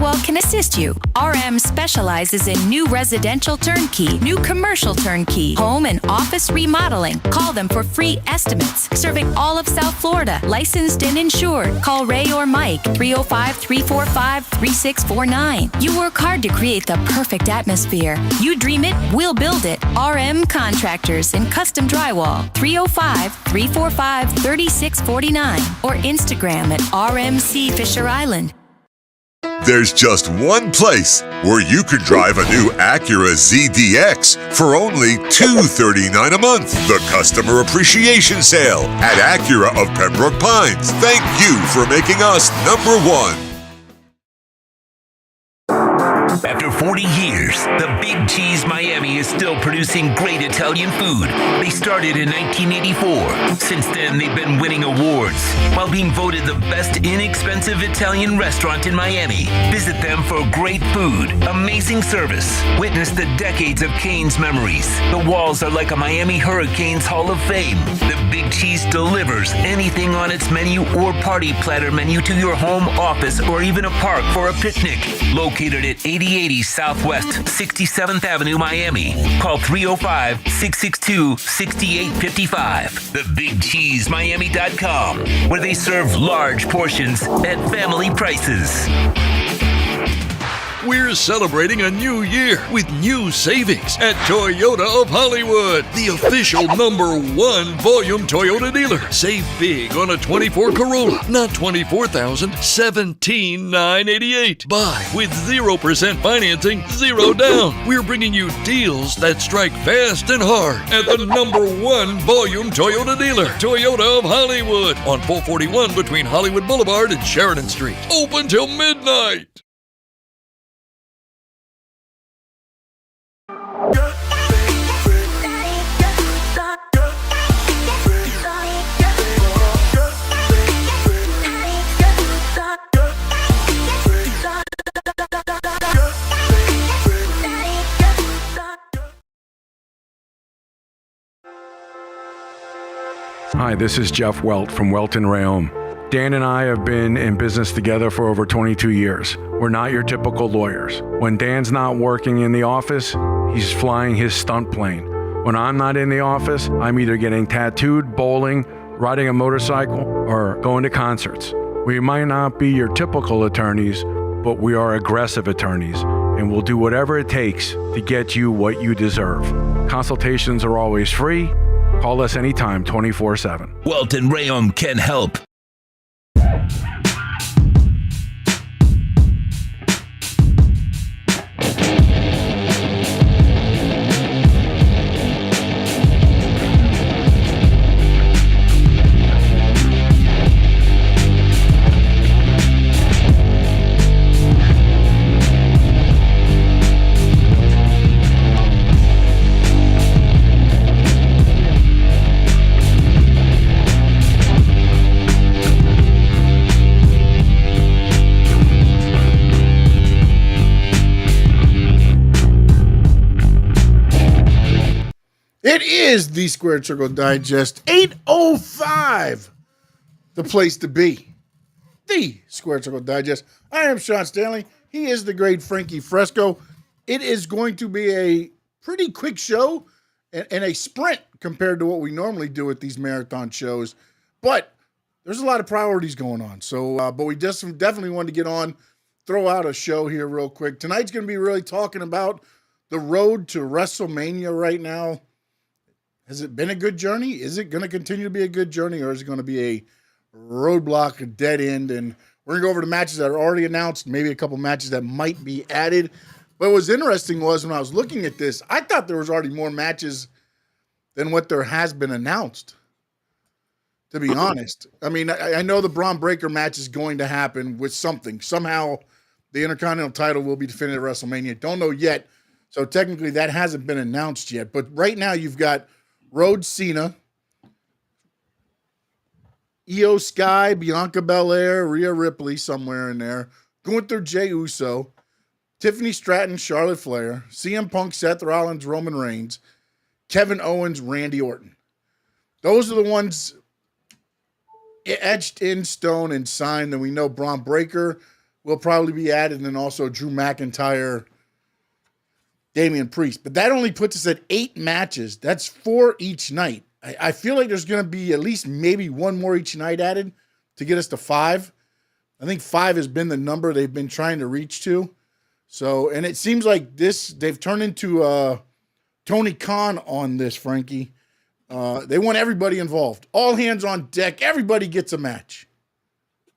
Drywall can assist you. RM specializes in new residential turnkey, new commercial turnkey, home and office remodeling. Call them for free estimates. Serving all of South Florida. Licensed and insured. Call Ray or Mike, 305-345-3649. You work hard to create the perfect atmosphere. You dream it, we'll build it. RM Contractors and Custom Drywall, 305-345-3649. Or Instagram at RMC Fisher Island. There's just one place where you could drive a new Acura ZDX for only $239 a month. The Customer Appreciation Sale at Acura of Pembroke Pines. Thank you for making us number one. After 40 years, the Big Cheese Miami is still producing great Italian food. They started in 1984. Since then, they've been winning awards while being voted the best inexpensive Italian restaurant in Miami. Visit them for great food, amazing service. Witness the decades of Cane's memories. The walls are like a Miami Hurricanes Hall of Fame. The Big Cheese delivers anything on its menu or party platter menu to your home, office, or even a park for a picnic. Located at 8080 Southwest 67th Avenue, Miami. Call 305-662-6855. TheBigCheeseMiami.com, where they serve large portions at family prices. We're celebrating a new year with new savings at Toyota of Hollywood, the official #1 volume Toyota dealer. Save big on a 24 Corolla, not $24,000, $17,988. Buy with 0% financing, 0 down. We're bringing you deals that strike fast and hard at the #1 volume Toyota dealer, Toyota of Hollywood, on 441 between Hollywood Boulevard and Sheridan Street. Open till midnight. Hi, this is Jeff Welt from Welt & Rayom. Dan and I have been in business together for over 22 years. We're not your typical lawyers. When Dan's not working in the office, he's flying his stunt plane. When I'm not in the office, I'm either getting tattooed, bowling, riding a motorcycle, or going to concerts. We might not be your typical attorneys, but we are aggressive attorneys, and we'll do whatever it takes to get you what you deserve. Consultations are always free. Call us anytime, 24/7. Welt & Rayom can help. It is the Squared Circle Digest 805, the place to be. The Squared Circle Digest. I am Sean Stanley. He is the great Frankie Fresco. It is going to be a pretty quick show and a sprint compared to what we normally do at these marathon shows. But there's a lot of priorities going on. So, but we just definitely wanted to get on, throw out a show here real quick. Tonight's going to be really talking about the road to WrestleMania right now. Has it been a good journey? Is it going to continue to be a good journey, or is it going to be a roadblock, a dead end? And we're going to go over the matches that are already announced, maybe a couple matches that might be added. But what was interesting was when I was looking at this, I thought there was already more matches than what there has been announced, to be honest. I mean, I know the Braun Breaker match is going to happen with something. Somehow the Intercontinental title will be defended at WrestleMania. Don't know yet. So technically that hasn't been announced yet. But right now you've got Rhodes Cena, Io Sky, Bianca Belair, Rhea Ripley somewhere in there, Gunther Jey Uso, Tiffany Stratton, Charlotte Flair, CM Punk, Seth Rollins, Roman Reigns, Kevin Owens, Randy Orton. Those are the ones etched in stone and signed. And we know Braun Breaker will probably be added, and then also Drew McIntyre, Damian Priest. But that only puts us at 8 matches. That's 4 each night. I feel like there's going to be at least maybe one more each night added to get us to 5. I think 5 has been the number they've been trying to reach to. So, and it seems like they've turned into Tony Khan on this, Frankie. They want everybody involved. All hands on deck. Everybody gets a match.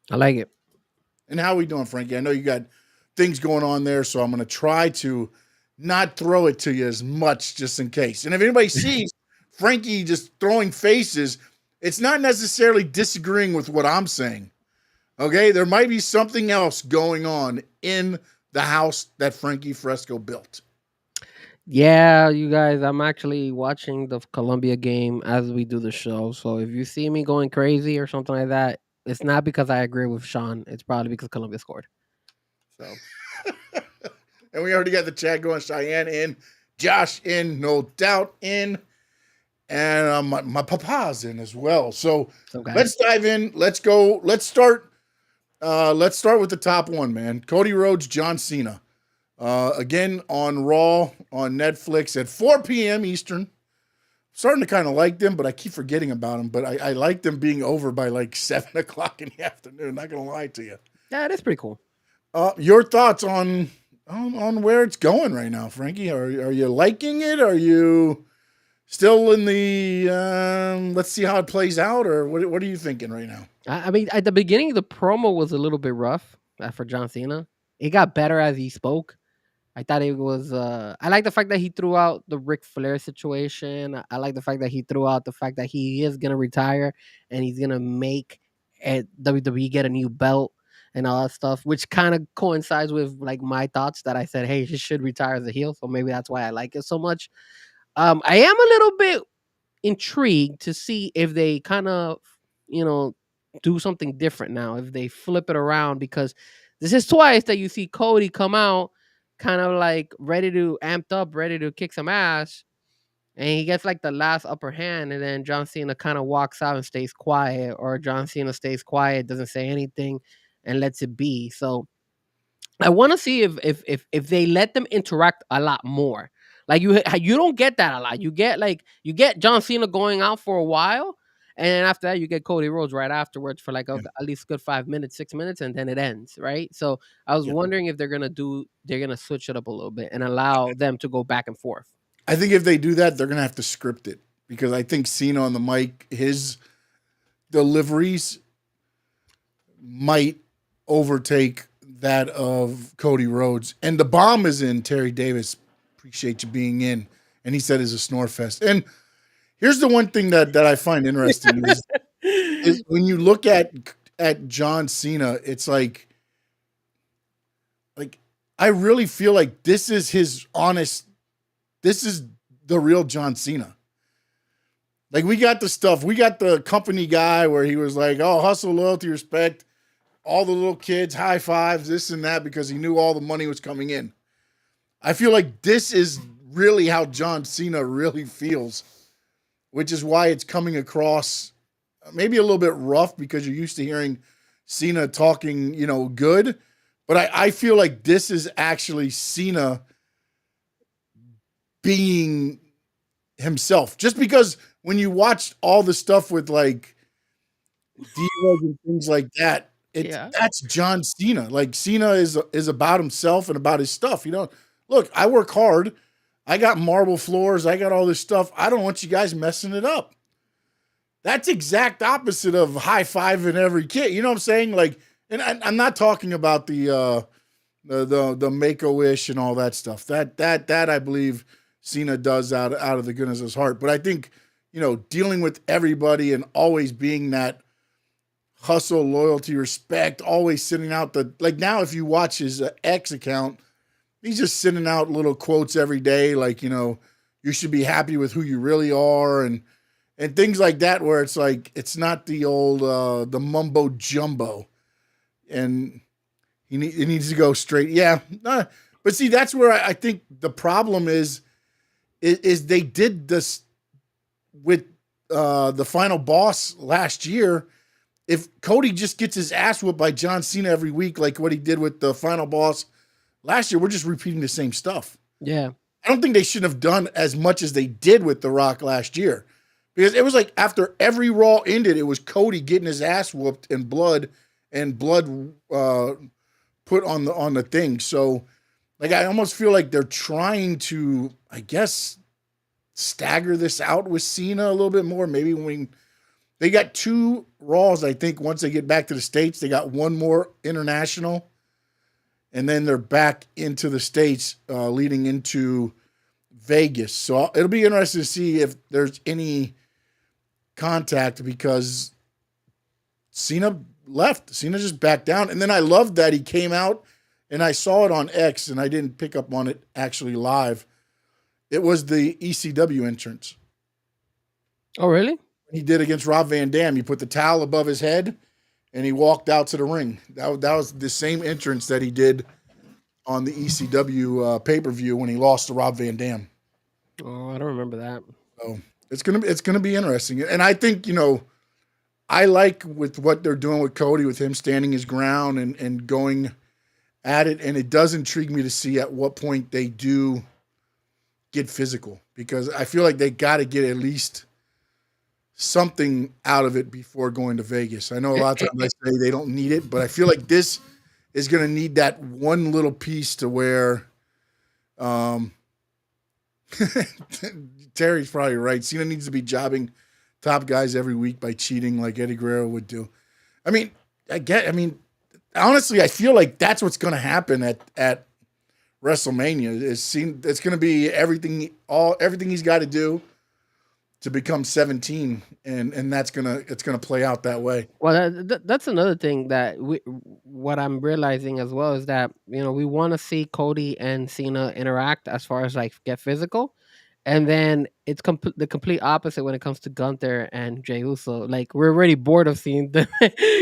I like it. And how are we doing, Frankie? I know you got things going on there, so I'm going to try to not throw it to you as much just in case. And if anybody sees Frankie just throwing faces, it's not necessarily disagreeing with what I'm saying. Okay? There might be something else going on in the house that Frankie Fresco built. Yeah, you guys, I'm actually watching the Columbia game as we do the show. So if you see me going crazy or something like that, it's not because I agree with Sean. It's probably because Columbia scored. So, and we already got the chat going. Cheyenne in, Josh in, no doubt in, and my papa's in as well. So let's dive in. Let's go. Let's start. Let's start with the top one, man. Cody Rhodes, John Cena. Again on Raw on Netflix at 4 p.m. Eastern. Starting to kind of like them, but I keep forgetting about them. But I like them being over by like 7 o'clock in the afternoon. Not gonna lie to you. Yeah, that's pretty cool. Your thoughts on where it's going right now, Frankie? Are you liking it? Are you still in the let's see how it plays out, or what are you thinking right now? I mean, at the beginning, the promo was a little bit rough for John Cena. It got better as he spoke. I thought it was. I like the fact that he threw out the Ric Flair situation. I like the fact that he threw out the fact that he is gonna retire and he's gonna make WWE get a new belt and all that stuff, which kind of coincides with like my thoughts that I said, hey, he should retire as a heel. So maybe that's why I like it so much. I am a little bit intrigued to see if they kind of, do something different now, if they flip it around, because this is twice that you see Cody come out kind of like ready to amped up, ready to kick some ass. And he gets like the last upper hand, and then John Cena kind of walks out and stays quiet, or John Cena stays quiet, doesn't say anything, and lets it be. So I want to see if they let them interact a lot more. Like you don't get that a lot. You get John Cena going out for a while, and then after that you get Cody Rhodes right afterwards for like at least a good 5 minutes, 6 minutes, and then it ends, right? So I was wondering if they're gonna switch it up a little bit and allow them to go back and forth. I think if they do that, they're gonna have to script it, because I think Cena on the mic, his deliveries might overtake that of Cody Rhodes. And the bomb is in. Terry Davis, appreciate you being in. And he said it's a snore fest. And here's the one thing that I find interesting is when you look at John Cena, it's like I really feel like this is the real John Cena. Like we got the company guy where he was like, oh, hustle, loyalty, respect, all the little kids, high fives, this and that, because he knew all the money was coming in. I feel like this is really how John Cena really feels, which is why it's coming across maybe a little bit rough, because you're used to hearing Cena talking, good. But I feel like this is actually Cena being himself. Just because when you watch all the stuff with like Divas and things like that, that's John Cena. Like Cena is about himself and about his stuff. Look, I work hard. I got marble floors. I got all this stuff. I don't want you guys messing it up. That's exact opposite of high fiving every kid. You know what I'm saying? Like, and I'm not talking about the Make-A-Wish and all that stuff. That I believe Cena does out of the goodness of his heart. But I think, dealing with everybody and always being that hustle, loyalty, respect, always sending out now if you watch his X account, he's just sending out little quotes every day, like, you should be happy with who you really are, and things like that, where it's like, it's not the old, the mumbo jumbo, and it needs to go straight. Yeah. But see, that's where I think the problem is they did this with the Final Boss last year. if Cody just gets his ass whooped by John Cena every week, like what he did with the final boss last year, we're just repeating the same stuff. Yeah. I don't think they should have done as much as they did with The Rock last year, because it was like after every Raw ended, it was Cody getting his ass whooped and blood put on the thing. So, like, I almost feel like they're trying to, I guess, stagger this out with Cena a little bit more. Maybe when they got 2 Raws, I think once they get back to the States, they got 1 more international. And then they're back into the States leading into Vegas. So it'll be interesting to see if there's any contact, because Cena left. Cena just backed down. And then I loved that he came out, and I saw it on X, and I didn't pick up on it actually live. It was the ECW entrance. Oh, really? He did against Rob Van Dam. He put the towel above his head, and he walked out to the ring. That was the same entrance that he did on the ECW pay-per-view when he lost to Rob Van Dam. Oh, I don't remember that. So it's gonna be interesting. And I think, I like with what they're doing with Cody, with him standing his ground and going at it. And it does intrigue me to see at what point they do get physical, because I feel like they got to get at least something out of it before going to Vegas. I know a lot of times I say they don't need it, but I feel like this is going to need that one little piece to where Terry's probably right. Cena needs to be jobbing top guys every week by cheating like Eddie Guerrero would do. I mean, honestly, I feel like that's what's going to happen at WrestleMania. It's going to be everything he's got to do to become 17, and it's gonna play out that way. Well, that's another thing that what I'm realizing as well is that we want to see Cody and Cena interact as far as like get physical, and then it's the complete opposite when it comes to Gunther and Jey Uso. Like, we're already bored of seeing them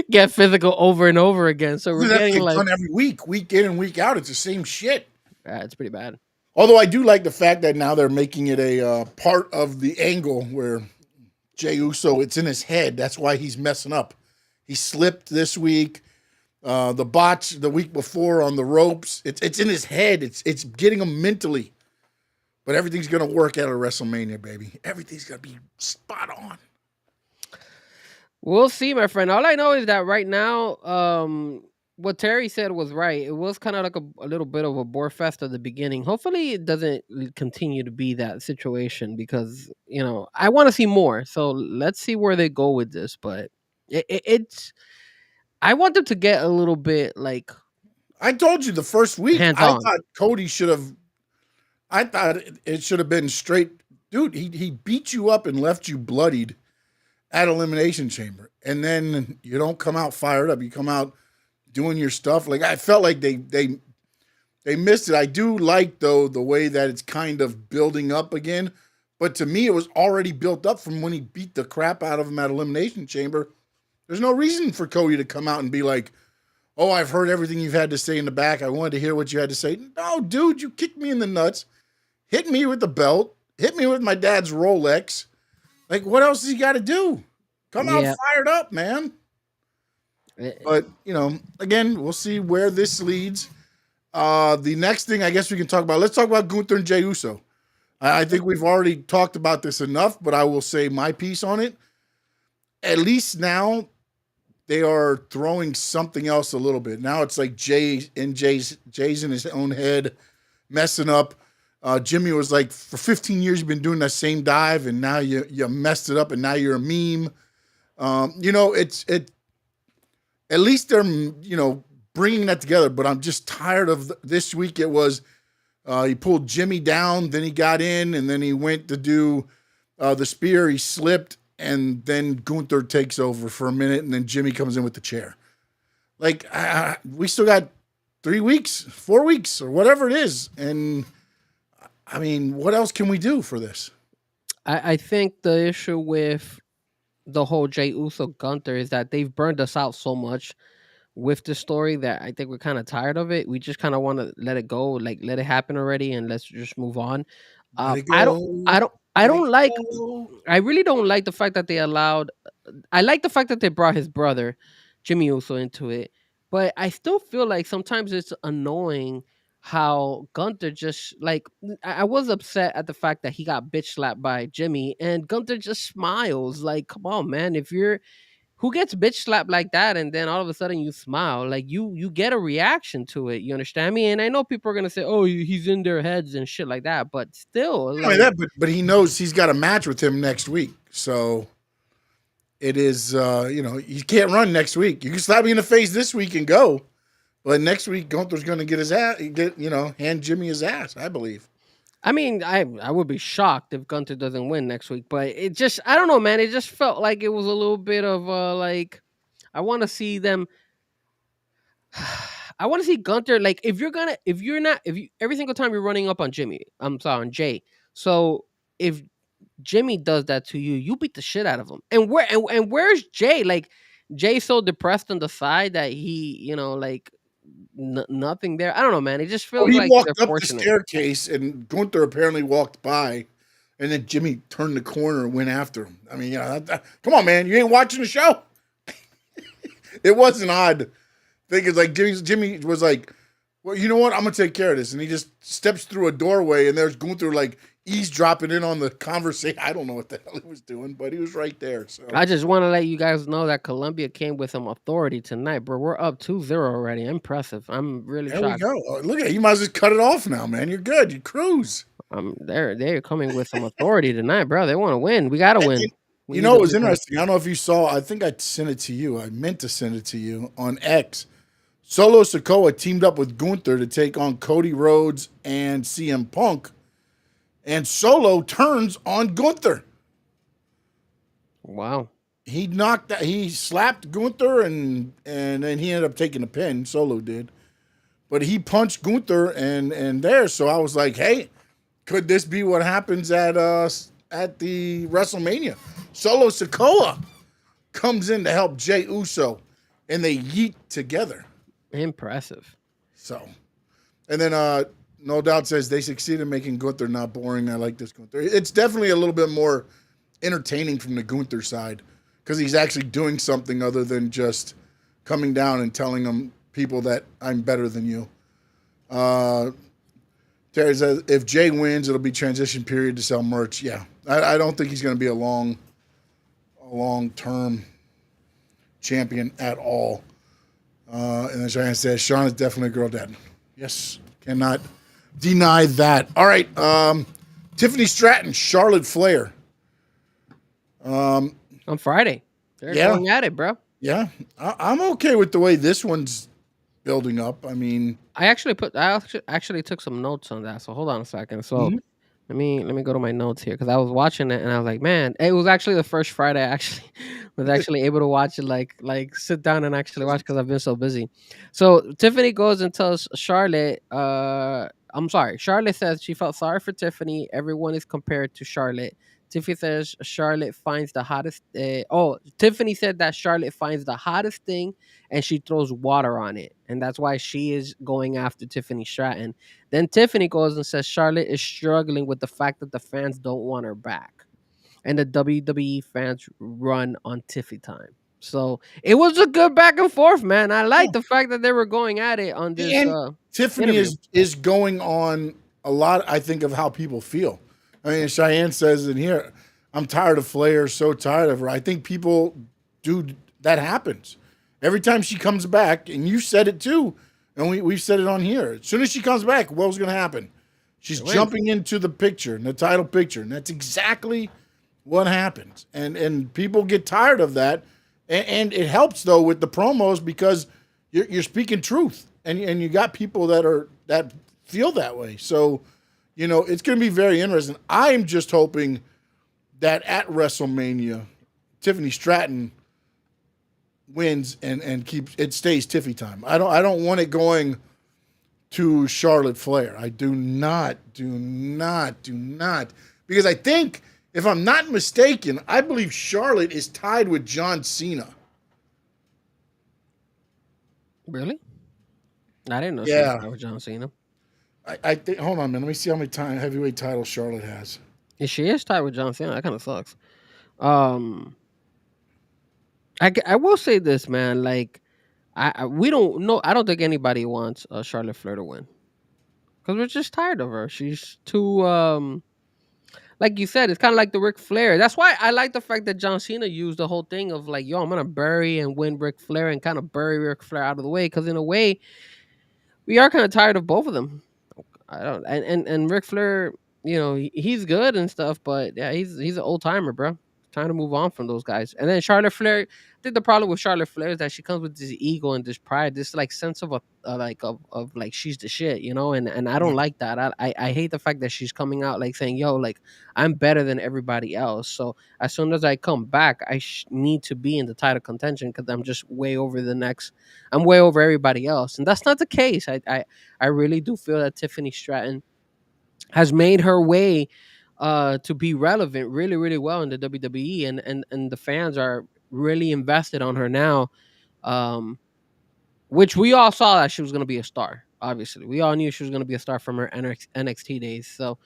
get physical over and over again. So we're getting like done every week in and week out. It's the same shit. It's pretty bad. Although I do like the fact that now they're making it a part of the angle where Jey Uso, it's in his head. That's why he's messing up. He slipped this week. The botch the week before on the ropes. It's in his head. It's getting him mentally. But everything's going to work out at WrestleMania, baby. Everything's going to be spot on. We'll see, my friend. All I know is that right now, what Terry said was right. It was kind of like a little bit of a bore fest at the beginning. Hopefully it doesn't continue to be that situation, because, I want to see more. So let's see where they go with this. But it's, I want them to get a little bit like, I told you the first week, hands-on. I thought Cody I thought it should have been straight. Dude, he beat you up and left you bloodied at Elimination Chamber. And then you don't come out fired up. You come out doing your stuff. Like, I felt like they missed it. I do like, though, the way that it's kind of building up again. But to me, it was already built up from when he beat the crap out of him at Elimination Chamber. There's no reason for Cody to come out and be like, oh, I've heard everything you've had to say in the back. I wanted to hear what you had to say. No, dude, you kicked me in the nuts. Hit me with the belt. Hit me with my dad's Rolex. Like, what else has he got to do? Come out fired up, man. But, again, we'll see where this leads. The next thing I guess we can talk about, let's talk about Gunther and Jey Uso. I think we've already talked about this enough, but I will say my piece on it. At least now they are throwing something else a little bit. Now it's like Jay's in his own head, messing up. Jimmy was like, for 15 years you've been doing that same dive, and now you messed it up, and now you're a meme. At least they're, bringing that together, but I'm just tired of this week. It was, he pulled Jimmy down, then he got in, and then he went to do the spear. He slipped, and then Gunther takes over for a minute, and then Jimmy comes in with the chair. Like, we still got 3 weeks, 4 weeks, or whatever it is. And, I mean, what else can we do for this? I think the issue with the whole Jey Uso Gunther is that they've burned us out so much with the story that I think we're kind of tired of it. We just kind of want to let it go, like let it happen already, and let's just move on. I really don't like the fact that they allowed I like the fact that they brought his brother, Jimmy Uso, into it, but I still feel like sometimes it's annoying how Gunther just like I was upset at the fact that he got bitch slapped by Jimmy, and Gunther just smiles. Like, come on, man, if you're who gets bitch slapped like that and then all of a sudden you smile, like you get a reaction to it, you understand me? And I know people are gonna say, oh, he's in their heads and shit like that, but still, Not only like, that, but he knows he's got a match with him next week, so it is. You can't run next week. You can slap me in the face this week and go, but next week Gunther's going to get his ass, hand Jimmy his ass. I believe. I mean, I would be shocked if Gunther doesn't win next week, but it just, I don't know, man, it just felt like it was a little bit of like, I want to see them. I want to see Gunther, like, if you every single time you're running up on Jimmy, I'm sorry, on Jay. So if Jimmy does that to you, you beat the shit out of him. And where's Jay? Like, Jay's so depressed on the side that he, like nothing there. I don't know, man. It just Well, feels he like they're walked up the forcing it. staircase, and Gunther apparently walked by, and then Jimmy turned the corner and went after him. I mean, come on, man, you ain't watching the show. It was an odd thing. It's like Jimmy was like, well, you know what? I'm gonna take care of this, and he just steps through a doorway, and there's Gunther like eavesdropping in on the conversation. I don't know what the hell he was doing, but he was right there. So I just want to let you guys know that Columbia came with some authority tonight, bro. We're up 2-0 already. Impressive. I'm really there we shocked. go. Look at you. Might as well cut it off now, man. You're good. You cruise. They're coming with some authority tonight, bro. They want to win. We gotta win. We You need know, to it was win tonight. interesting. I don't know if you saw. I think I sent it to you. I meant to send it to you on X. Solo Sikoa teamed up with Gunther to take on Cody Rhodes and CM Punk, and Solo turns on Gunther. Wow. He slapped Gunther, and then he ended up taking a pin. Solo did, but he punched Gunther and there. So I was like, hey, could this be what happens at the WrestleMania? Solo Sikoa comes in to help Jey Uso, and they yeet together. Impressive. So, and then No Doubt says they succeeded in making Gunther not boring. I like this Gunther. It's definitely a little bit more entertaining from the Gunther side because he's actually doing something other than just coming down and telling them people that I'm better than you. Terry says if Jay wins, it'll be transition period to sell merch. Yeah, I don't think he's going to be a long-term champion at all. And then Cheyenne says, Sean is definitely a girl dad. Yes, cannot deny that. All right, Tiffany Stratton, Charlotte Flair. On Friday. They're going at it, bro. Yeah, I'm okay with the way this one's building up. I mean, I actually took some notes on that. So hold on a second. So let me go to my notes here because I was watching it and I was like, man, it was actually the first Friday I actually was actually able to watch it, like sit down and actually watch because I've been so busy. So Tiffany goes and tells Charlotte, I'm sorry. Charlotte says she felt sorry for Tiffany. Everyone is compared to Charlotte. Tiffany says Charlotte finds the hottest. Tiffany said that Charlotte finds the hottest thing and she throws water on it. And that's why she is going after Tiffany Stratton. Then Tiffany goes and says Charlotte is struggling with the fact that the fans don't want her back. And the WWE fans run on Tiffy time. So it was a good back and forth, man. I like the fact that they were going at it on this. and Tiffany is going on a lot, I think, of how people feel. I mean, Cheyenne says in here, I'm tired of Flair, so tired of her. I think people that happens. Every time she comes back, and you said it too, and we've said it on here. As soon as she comes back, what's going to happen? She's jumping into the picture, in the title picture, and that's exactly what happens. And people get tired of that, and it helps though with the promos because you're speaking truth, and you got people that feel that way. So, it's going to be very interesting. I'm just hoping that at WrestleMania, Tiffany Stratton wins and keeps it stays Tiffy time. I don't want it going to Charlotte Flair. I do not, because I think, if I'm not mistaken, I believe Charlotte is tied with John Cena. Really? I didn't know she was tied with John Cena. I think. Hold on a minute. Let me see how many heavyweight titles Charlotte has. If she is tied with John Cena, that kind of sucks. I will say this, man. Like, we don't know. I don't think anybody wants Charlotte Flair to win because we're just tired of her. She's too like you said, it's kind of like the Ric Flair. That's why I like the fact that John Cena used the whole thing of like, yo, I'm gonna bury and win Ric Flair and kind of bury Ric Flair out of the way because in a way we are kind of tired of both of them. I don't and Ric Flair, he's good and stuff, but yeah, he's an old timer, bro. Trying to move on from those guys. And then Charlotte Flair, I think the problem with Charlotte Flair is that she comes with this ego and this pride, this like sense of of like she's the shit, and I don't like that. I hate the fact that she's coming out like saying, yo, like I'm better than everybody else. So as soon as I come back, I need to be in the title contention because I'm way over everybody else, and that's not the case. I really do feel that Tiffany Stratton has made her way to be relevant really, really well in the WWE, and the fans are really invested on her now. Um, which we all saw that she was going to be a star. Obviously, we all knew she was going to be a star from her NXT days. So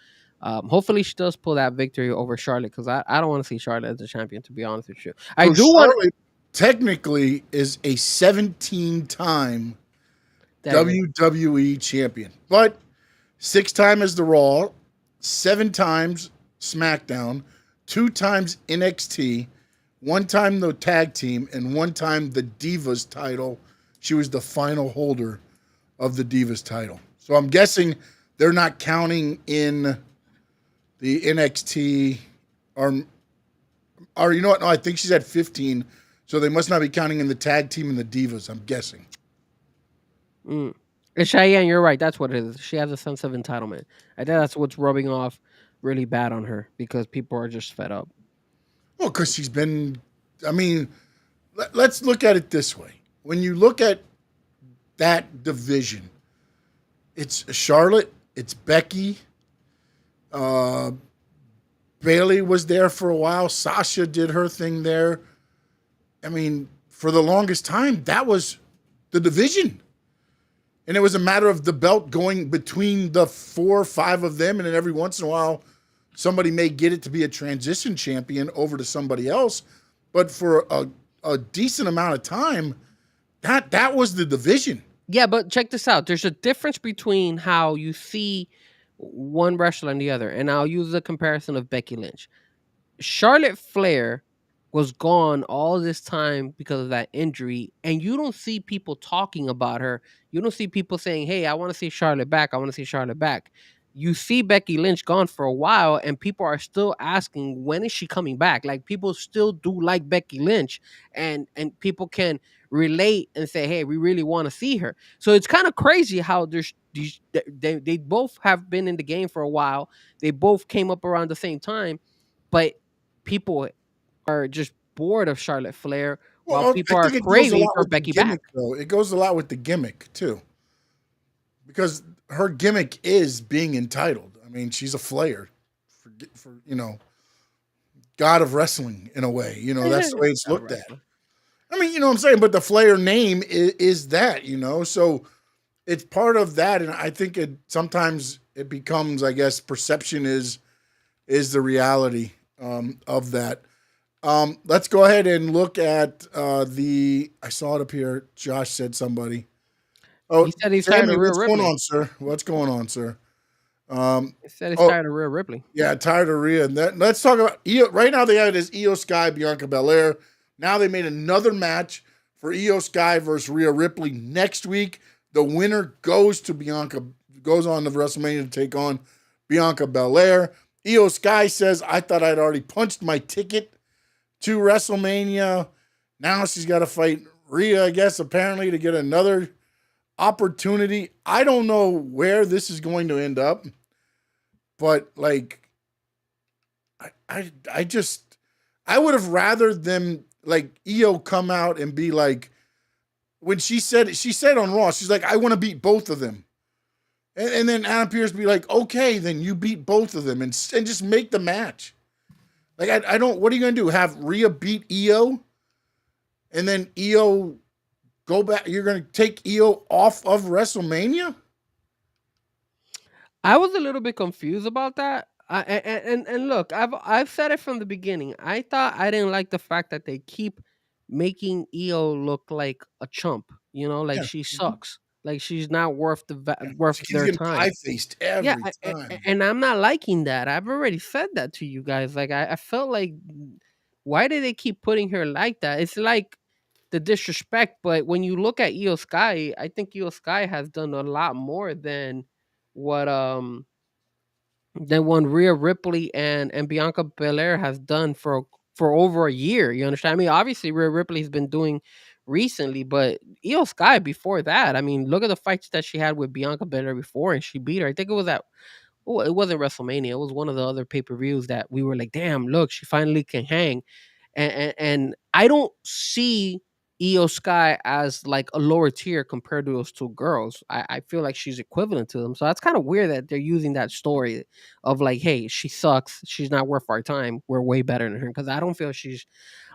hopefully she does pull that victory over Charlotte because I don't want to see Charlotte as the champion. To be honest with you, I So do want Charlotte technically is a 17-time that. WWE champion, but 6 time as the Raw, 7 times SmackDown, 2 times NXT, 1 time the tag team, and 1 time the Divas title. She was the final holder of the Divas title. So I'm guessing they're not counting in the NXT or you know what? No, I think she's at 15. So they must not be counting in the tag team and the Divas, I'm guessing. Mm. And Cheyenne, you're right. That's what it is. She has a sense of entitlement. I think that's what's rubbing off really bad on her because people are just fed up. Well, because she's been, I mean, let's look at it this way. When you look at that division, it's Charlotte, it's Becky, uh, Bailey was there for a while, Sasha did her thing there. I mean, for the longest time, that was the division. And it was a matter of the belt going between the 4 or 5 of them, and then every once in a while, somebody may get it to be a transition champion over to somebody else. But for a decent amount of time, that was the division. Yeah, but check this out. There's a difference between how you see one wrestler and the other. And I'll use the comparison of Becky Lynch. Charlotte Flair was gone all this time because of that injury, and you don't see people talking about her. You don't see people saying, "Hey, I want to see Charlotte back. I want to see Charlotte back." You see Becky Lynch gone for a while, and people are still asking, "When is she coming back?" Like people still do like Becky Lynch, and people can relate and say, "Hey, we really want to see her." So it's kind of crazy how there's these they both have been in the game for a while. They both came up around the same time, but people are just bored of Charlotte Flair while Well, I people are think it goes a craving lot for with the Becky back. gimmick, though. It goes a lot with the gimmick, too. Because her gimmick is being entitled. I mean, she's a Flair for god of wrestling in a way. That's the way it's looked at. I mean, you know what I'm saying? But the Flair name is that, so it's part of that. And I think sometimes it becomes, I guess, perception is the reality of that. Let's go ahead and look at I saw it up here. Josh said somebody. Oh, He said he's tired Stanley, of Rhea what's going Ripley. on, sir? What's going on, sir? He said he's Oh, tired of Rhea Ripley. yeah, tired of Rhea. And let's talk about right now. They have it as Io Sky, Bianca Belair. Now they made another match for Io Sky versus Rhea Ripley next week. The winner goes on to WrestleMania to take on Bianca Belair. Io Sky says, "I thought I'd already punched my ticket to WrestleMania. Now she's got to fight Rhea, I guess, apparently, to get another opportunity." I don't know where this is going to end up, but like, I would have rather them like Io come out and be like, when she said on Raw, she's like, "I want to beat both of them," and then Adam Pearce be like, "Okay, then you beat both of them and just make the match." Like I don't. What are you gonna do? Have Rhea beat Io, and then Io go back? You're gonna take Io off of WrestleMania? I was a little bit confused about that. And look, I've said it from the beginning. I thought I didn't like the fact that they keep making Io look like a chump. Like Yeah. she Mhm. sucks. Like she's not worth Yeah. worth She keeps their getting time. pie-faced Yeah, every time. and I'm not liking that. I've already said that to you guys. Like I felt like, why do they keep putting her like that? It's like the disrespect. But when you look at Io Sky, I think Io Sky has done a lot more what than what Rhea Ripley and Bianca Belair has done for over a year. You understand? I mean, obviously Rhea Ripley's been doing recently, but Io Sky before that, I mean, look at the fights that she had with Bianca Belair before, and she beat her. I think it was at well, it wasn't WrestleMania. It was one of the other pay-per-views that we were like, damn, look, she finally can hang. And I don't see Io Sky as like a lower tier compared to those two girls. I feel like she's equivalent to them. So that's kind of weird that they're using that story of like, hey, she sucks. She's not worth our time. We're way better than her. Because I don't feel she's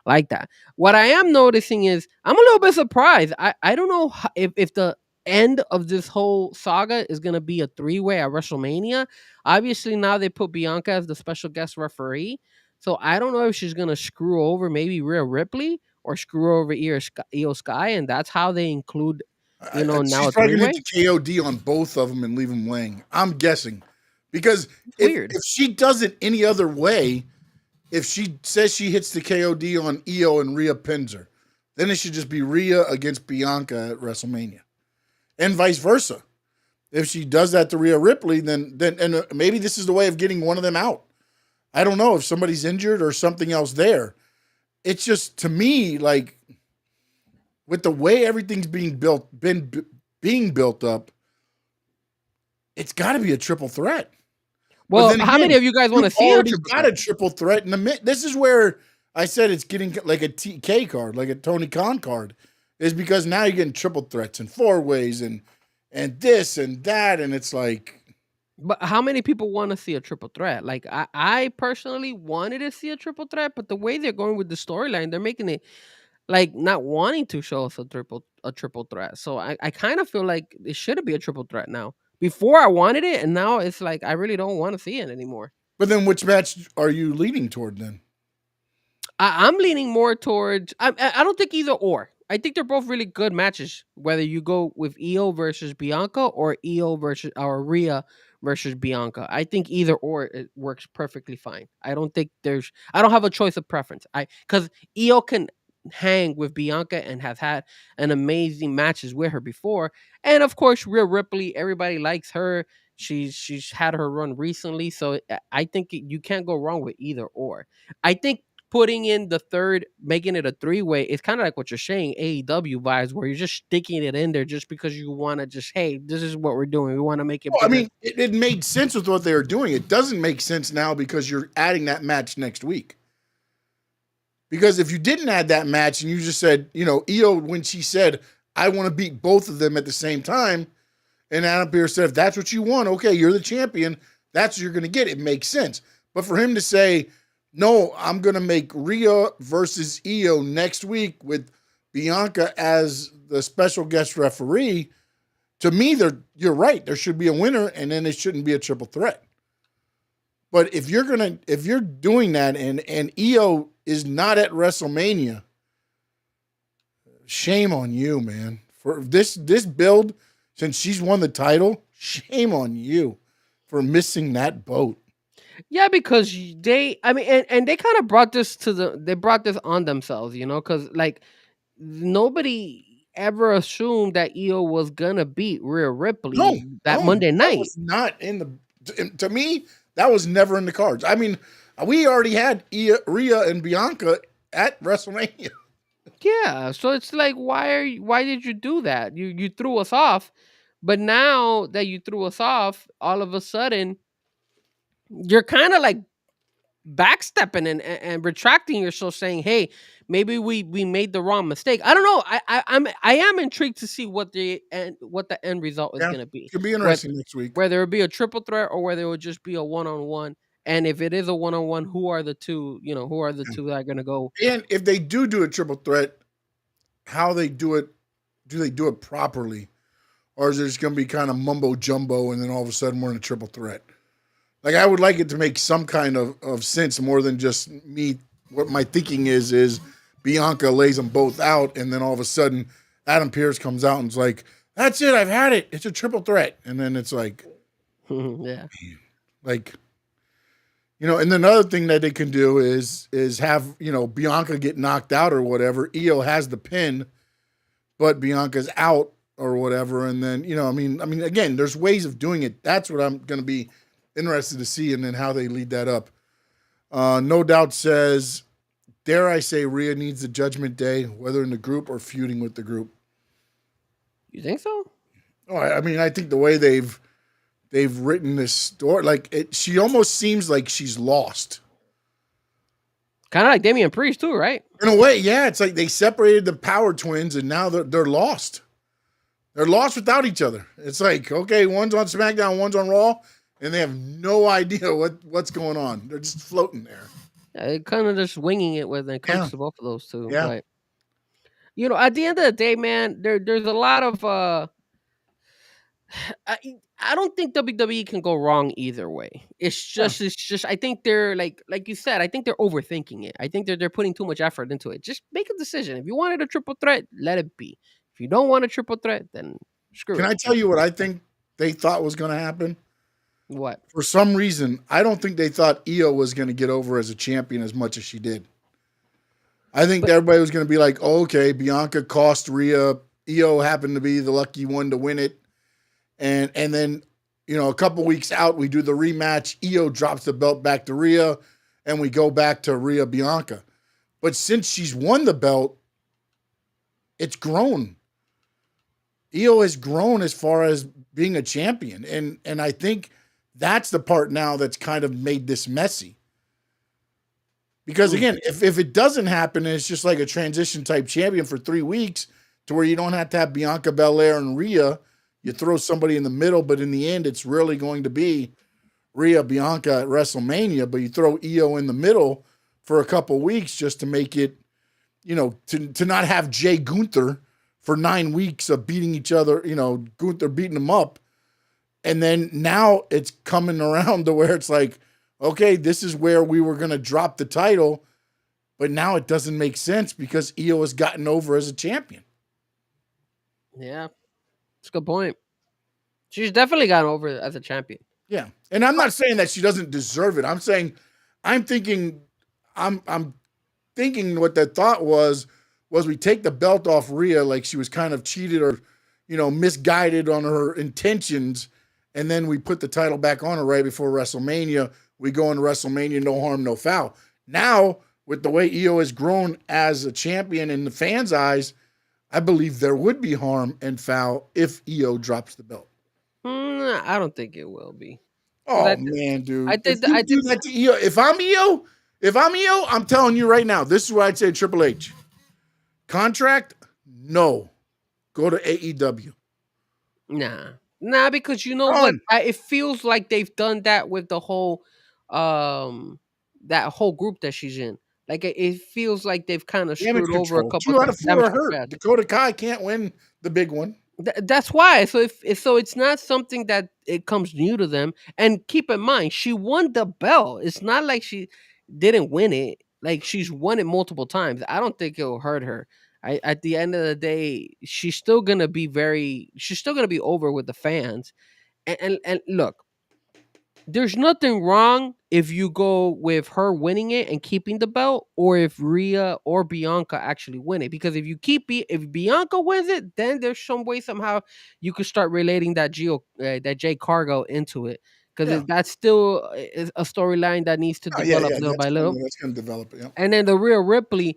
like that. What I am noticing is I'm a little bit surprised. I don't know if the end of this whole saga is going to be a three-way at WrestleMania. Obviously, now they put Bianca as the special guest referee. So I don't know if she's going to screw over maybe Rhea Ripley or screw over Io Sky. And that's how they include, now She's a probably gonna hit three-way. the KOD on both of them and leave them laying. I'm guessing, because It's if weird. if she does it any other way, if she says she hits the KOD on Io and Rhea pins her, then it should just be Rhea against Bianca at WrestleMania, and vice versa. If she does that to Rhea Ripley, then maybe this is the way of getting one of them out. I don't know if somebody's injured or something else there. It's just, to me, like, with the way everything's being built up, it's got to be a triple threat. But Well, then how many again, of you guys want to you've see a already triple got threat? a triple threat in the mid. This is where I said it's getting like a TK card, like a Tony Khan card, is because now you're getting triple threats and four ways and this and that, and it's like, But how many people want to see a triple threat? Like I personally wanted to see a triple threat, but the way they're going with the storyline, they're making it like not wanting to show us a triple threat. So I kind of feel like it should be a triple threat now. Before I wanted it, and now it's like I really don't want to see it anymore. but then which match are you leaning toward then? I'm leaning more towards. I don't think either or. I think they're both really good matches. Whether you go with Io versus Bianca or Io versus or Rhea versus Bianca, I think either or it works perfectly fine. I don't think there's. I don't have a choice of preference. Because Io can hang with Bianca and has had an amazing matches with her before, and of course Rhea Ripley. Everybody likes her. She's had her run recently, so I think you can't go wrong with either or. I think putting in the third, making it a three-way, it's kind of like what you're saying, AEW vibes, where you're just sticking it in there just because you want to just, hey, this is what we're doing. We want to make it Well, I bigger. mean, it made sense with what they were doing. It doesn't make sense now because you're adding that match next week. Because if you didn't add that match and you just said, Io, when she said, I want to beat both of them at the same time, and Adam Pearce said, if that's what you want, okay, you're the champion, that's what you're going to get. It makes sense. But for him to say, no, I'm going to make Rhea versus Io next week with Bianca as the special guest referee, to me, you're right. There should be a winner, and then it shouldn't be a triple threat. But if you're doing that and Io is not at WrestleMania, shame on you, man. For this build, since she's won the title, shame on you for missing that boat. Yeah, because I mean, and they kind of they brought this on themselves, because like nobody ever assumed that Io was gonna beat Rhea No, Ripley that no, Monday that night. was not in the. To me, that was never in the cards. I mean, we already had Rhea and Bianca at WrestleMania. Yeah, so it's like, why did you do that? You threw us off, but now that you threw us off, all of a sudden you're kind of like backstepping and retracting yourself, saying, "Hey, maybe we made the wrong mistake." I don't know. I am intrigued to see what the end result is Yeah, going to be. could be Whether interesting next week. whether it be a triple threat or whether it would just be a one on one. And if it is a one on one, who are the two? Who are the two that are going to go? And if they do a triple threat, how they do it? Do they do it properly, or is it just going to be kind of mumbo jumbo, and then all of a sudden we're in a triple threat? Like, I would like it to make some kind of sense more than just me. What my thinking is Bianca lays them both out, and then all of a sudden, Adam Pearce comes out and is like, "That's it, I've had it. It's a triple threat." And then it's like, Yeah. like, and then another thing that they can do is have Bianca get knocked out or whatever. Io has the pin, but Bianca's out or whatever, and then I mean, again, there's ways of doing it. That's what I'm going to be interested to see, and then how they lead that up. No Doubt says, dare I say, Rhea needs the Judgment Day, whether in the group or feuding with the group. You think so? Oh, I mean, I think the way they've written this story, like she almost seems like she's lost. Kind of like Damian Priest too, right? In a way, yeah. It's like they separated the Power Twins, and now they're lost. They're lost without each other. It's like, okay, one's on SmackDown, one's on Raw, and they have no idea what's going on. They're just floating there. Yeah, kind of just winging it when it comes to both of those two. Yeah. But, at the end of the day, man, there's a lot of I don't think WWE can go wrong either way. It's just I think they're like you said, I think they're overthinking it. I think they're putting too much effort into it. Just make a decision. If you wanted a triple threat, let it be. If you don't want a triple threat, then screw it. Can I tell you what I think they thought was going to happen? What? For some reason, I don't think they thought Io was going to get over as a champion as much as she did. I think everybody was going to be like, oh, okay, Bianca cost Rhea. Io happened to be the lucky one to win it. And then, a couple weeks out, we do the rematch. Io drops the belt back to Rhea, and we go back to Rhea Bianca. But since she's won the belt, it's grown. Io has grown as far as being a champion. And I think that's the part now that's kind of made this messy. Because again, if it doesn't happen, and it's just like a transition type champion for 3 weeks to where you don't have to have Bianca Belair and Rhea, you throw somebody in the middle, but in the end, it's really going to be Rhea Bianca at WrestleMania, but you throw Io in the middle for a couple weeks just to make it, to not have Jay Gunther for 9 weeks of beating each other, Gunther beating them up. And then now it's coming around to where it's like, okay, this is where we were going to drop the title, but now it doesn't make sense because Io has gotten over as a champion. Yeah, that's a good point. She's definitely gotten over as a champion. Yeah, and I'm not saying that she doesn't deserve it. I'm thinking what the thought was we take the belt off Rhea like she was kind of cheated or, misguided on her intentions, and then we put the title back on her right before WrestleMania. We go into WrestleMania, no harm, no foul. Now, with the way Io has grown as a champion in the fans' eyes, I believe there would be harm and foul if Io drops the belt. I don't think it will be. Oh, man, dude. I think do that to Io. If I'm Io, I'm telling you right now, this is what I'd say to Triple H. Contract? No. Go to AEW. Nah, because what? It feels like they've done that with the whole, that whole group that she's in. Like it feels like they've kind of screwed over a couple. 2 out of 4 are hurt. Dakota Kai can't win the big one. That's why. So it's not something that it comes new to them. And keep in mind, she won the belt. It's not like she didn't win it. Like she's won it multiple times. I don't think it'll hurt her. At the end of the day, she's still gonna be over with the fans. And look, there's nothing wrong if you go with her winning it and keeping the belt, or if Rhea or Bianca actually win it. Because if Bianca wins it, then there's some way somehow you could start relating that Jay Cargo into it. Because that's still a storyline that needs to develop little by little. That's going to develop, yeah. And then the Rhea Ripley,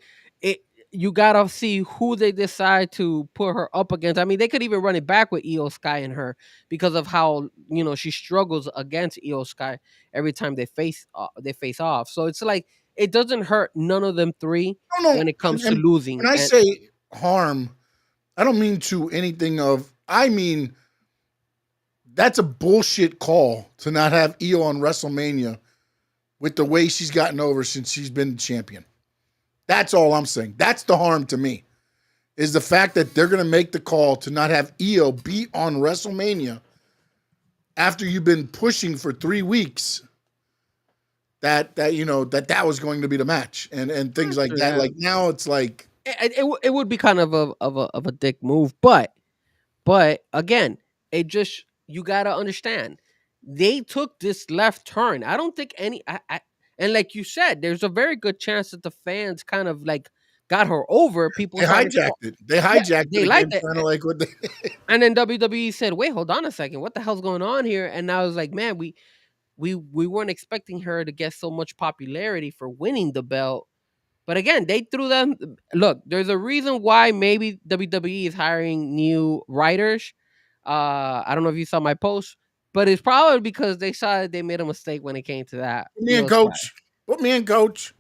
you gotta see who they decide to put her up against. I mean, they could even run it back with Io Sky and her because of how she struggles against Io Sky every time they face off. So it's like it doesn't hurt none of them three when it comes to losing. When I say harm, I don't mean to anything of. I mean that's a bullshit call to not have Io on WrestleMania with the way she's gotten over since she's been champion. That's all I'm saying. That's the harm to me, is the fact that they're going to make the call to not have Io be on WrestleMania after you've been pushing for 3 weeks that was going to be the match and things like that. Yeah. Like now it's like It would be kind of a dick move, but again, it just you gotta understand they took this left turn. I don't think and like you said, there's a very good chance that the fans kind of like got her over. People they started, hijacked it. They yeah, hijacked they it again, liked it, kind of like what they. and then WWE said, "Wait, hold on a second, what the hell's going on here?" And I was like, "Man, we weren't expecting her to get so much popularity for winning the belt." But again, they threw them. Look, there's a reason why maybe WWE is hiring new writers. I don't know if you saw my post, but it's probably because they saw that they made a mistake when it came to that. Put me in, coach. Put me in, coach.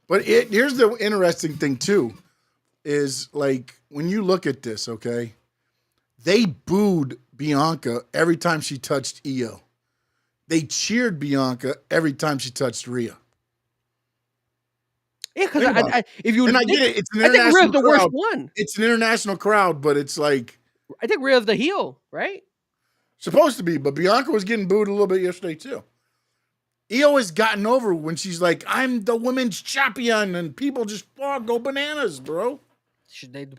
But here's the interesting thing too, is like when you look at this, okay, they booed Bianca every time she touched Io. They cheered Bianca every time she touched Rhea. Yeah, because if you and I get it, it's an I think Rhea's international the worst crowd. one. It's an international crowd, but it's like I think Rhea's the heel, right? supposed to be. But Bianca was getting booed a little bit yesterday too. Io has gotten over when she's like, "I'm the women's champion," and people just go bananas, bro.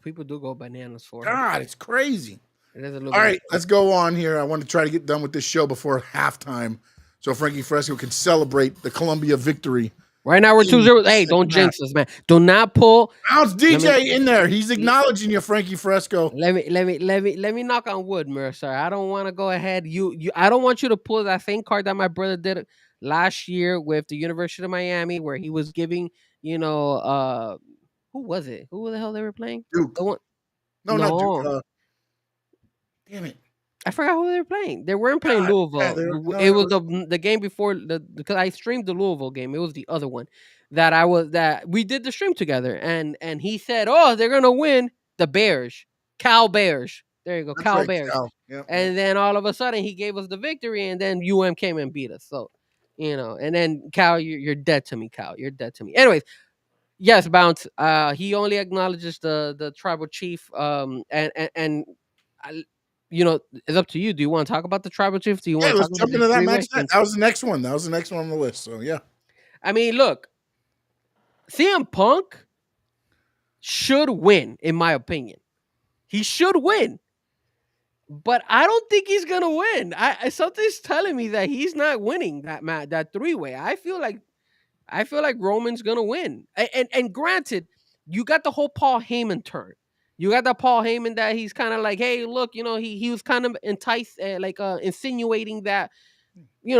People do go bananas for her. God, it's crazy. It is a little All bit right, let's go on here. I want to try to get done with this show before halftime so Frankie Fresco can celebrate the Columbia victory. Right now we're 2-0. Hey, don't jinx us, man. Do not pull. How's DJ in there? He's acknowledging you, Frankie Fresco. Let me knock on wood, Mercer. I don't want to go ahead. I don't want you to pull that same card that my brother did last year with the University of Miami, where he was giving, who was it? Who the hell they were playing? Duke. The one, No, not Duke. Damn it. I forgot who they were playing. They weren't playing Louisville. It was the game before because I streamed the Louisville game. It was the other one that we did the stream together, and he said, "Oh, they're gonna win the Bears, Cal Bears." There you go, That's Cal right, Bears. Cal. Yep, and then all of a sudden he gave us the victory, and then UM came and beat us. So, and then Cal, you're dead to me, Cal. You're dead to me. Anyways, yes, Bounce. He only acknowledges the tribal chief. And it's up to you. Do you want to talk about the tribal chief? Do you want to let's talk jump about into that match? That was the next one. That was the next one on the list. So yeah. I mean, look, CM Punk should win, in my opinion. He should win, but I don't think he's gonna win. Something's telling me that he's not winning that 3-way. I feel like Roman's gonna win. And granted, you got the whole Paul Heyman turn. You got that Paul Heyman that he's kind of like, hey, look, he was kind of enticed, insinuating that, he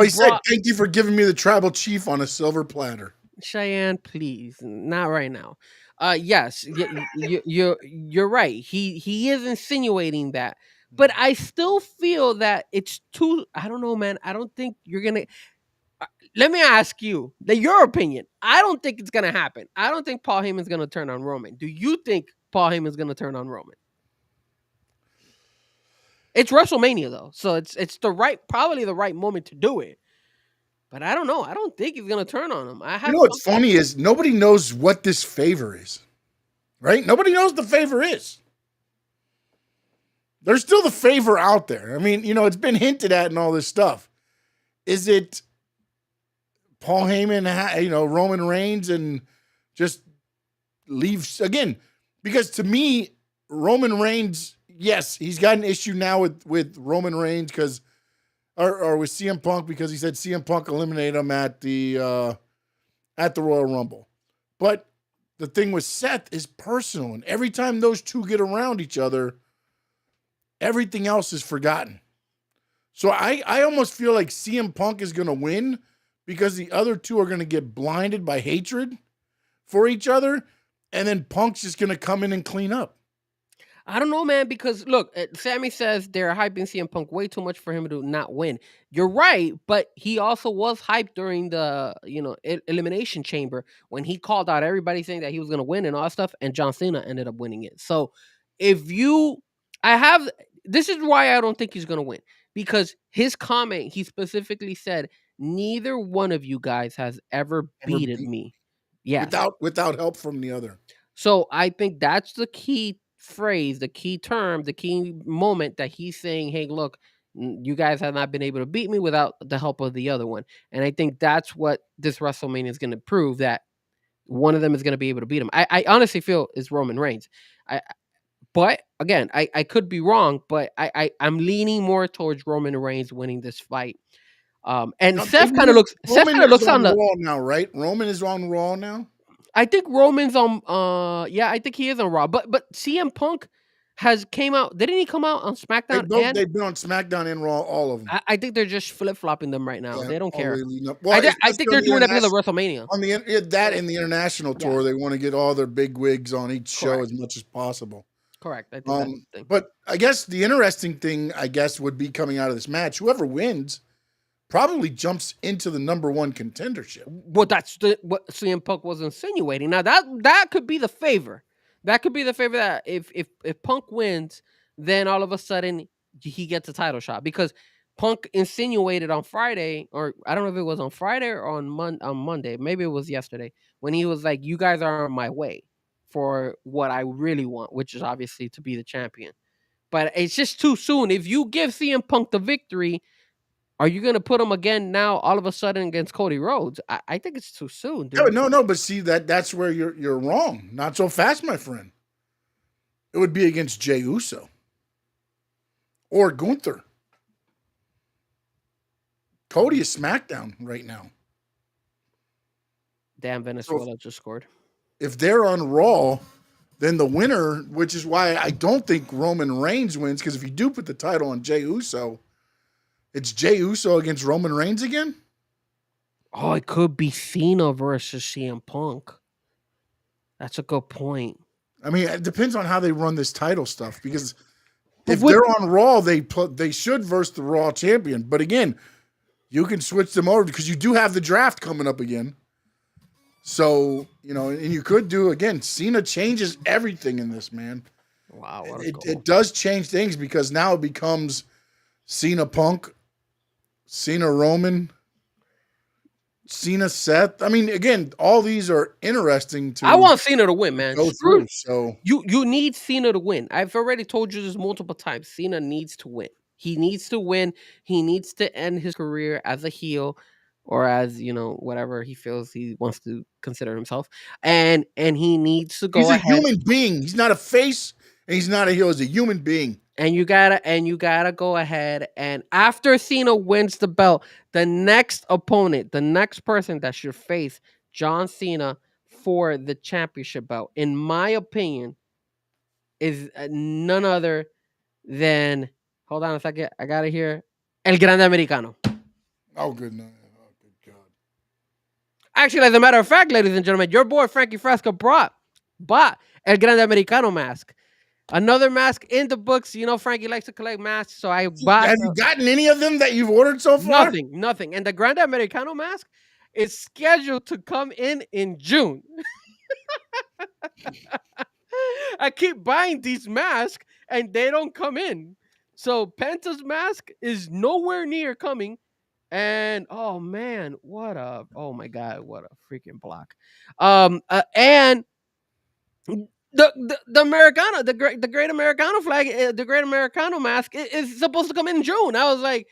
said, "Thank you for giving me the tribal chief on a silver platter." Cheyenne, please, not right now. Yes, you're right. He is insinuating that, but I still feel that it's too. I don't know, man. I don't think you're gonna. Let me ask you your opinion. I don't think it's gonna happen. I don't think Paul Heyman's gonna turn on Roman. Do you think Paul Heyman's gonna turn on Roman? It's WrestleMania though, so it's probably the right moment to do it. But I don't know. I don't think he's gonna turn on him. What's funny is nobody knows what this favor is, right? Nobody knows the favor is. There's still the favor out there. I mean, it's been hinted at and all this stuff. Is it Paul Heyman, Roman Reigns, and just leaves again? Because to me, Roman Reigns, yes, he's got an issue now with Roman Reigns because, or with CM Punk because he said CM Punk eliminated him at the Royal Rumble. But the thing with Seth is personal, and every time those two get around each other, everything else is forgotten. So I almost feel like CM Punk is going to win because the other two are going to get blinded by hatred for each other, and then Punk's just going to come in and clean up. I don't know, man, because look, Sammy says they're hyping CM Punk way too much for him to not win. You're right, but he also was hyped during the Elimination Chamber when he called out everybody saying that he was going to win and all that stuff, and John Cena ended up winning it. So this is why I don't think he's going to win, because his comment, he specifically said, neither one of you guys has ever beaten me. Yes. Without help from the other. So I think that's the key phrase, the key term, the key moment that he's saying, hey, look, You guys have not been able to beat me without the help of the other one. And I think that's what this WrestleMania is going to prove, that one of them is going to be able to beat him. I honestly feel it's Roman Reigns. But again, I could be wrong, but I'm leaning more towards Roman Reigns winning this fight. And Now, they Seth kind of moved- looks Roman is on on the. Raw now, right? Roman is on Raw now. I think Roman's on. Yeah, I think he is on Raw. But CM Punk has came out. Didn't he come out on SmackDown? And They've been on SmackDown and Raw, all of them. I think they're just flip flopping them right now. Yeah, They don't care. leading up. Well, I think they're doing that because of WrestleMania. on the in the international tour. They want to get all their big wigs on each show as much as possible. Correct. I think that's the thing. But I guess the interesting thing, would be coming out of this match. Whoever wins probably jumps into the number one contendership. Well, that's what CM Punk was insinuating. Now that could be the favor. That could be the favor that if Punk wins, then all of a sudden he gets a title shot, because Punk insinuated on Friday, or I don't know if it was on Friday or on Monday, maybe it was yesterday, when he was like, "You guys are on my way for what I really want, which is obviously to be the champion." But it's just too soon. If you give CM Punk the victory, are you going to put him again now all of a sudden against Cody Rhodes? I think it's too soon, dude. No, but see that's where you're wrong. Not so fast, my friend. It would be against Jey Uso or Gunther. Cody is SmackDown right now. Damn, Venezuela just scored. If they're on Raw, then the winner, which is why I don't think Roman Reigns wins, because if you do put the title on Jey Uso, it's Jey Uso against Roman Reigns again? Oh, it could be Cena versus CM Punk. That's a good point. I mean, it depends on how they run this title stuff, because if they're on Raw, they should verse the Raw champion. But again, you can switch them over because you do have the draft coming up again. So, and you could do, again, Cena changes everything in this, man. Wow. It does change things, because now it becomes Cena Punk, Cena Roman, Cena Seth. I mean, again, all these are interesting to. I want Cena to win, man. Go through. So you need Cena to win. I've already told you this multiple times. Cena needs to win. He needs to win. He needs to end his career as a heel, or as whatever he feels he wants to consider himself. And he needs to go. He's ahead. a human being. He's not a face, and he's not a heel. He's a human being. And you gotta go ahead, and after Cena wins the belt, the next opponent, the next person that should face John Cena for the championship belt, in my opinion, is none other than, hold on a second, I got it here, El Grande Americano. Oh, good night. Oh, good God. Actually, as a matter of fact, ladies and gentlemen, your boy Frankie Fresco bought El Grande Americano mask. Another mask in the books. Frankie likes to collect masks, so I bought. Have you gotten any of them that you've ordered so far? Nothing. And the Grande Americano mask is scheduled to come in June. I keep buying these masks, and they don't come in. So Penta's mask is nowhere near coming. And oh man, oh my God, what a freaking block. And the Americano, the great Americano flag, the great Americano mask is supposed to come in June. I was like,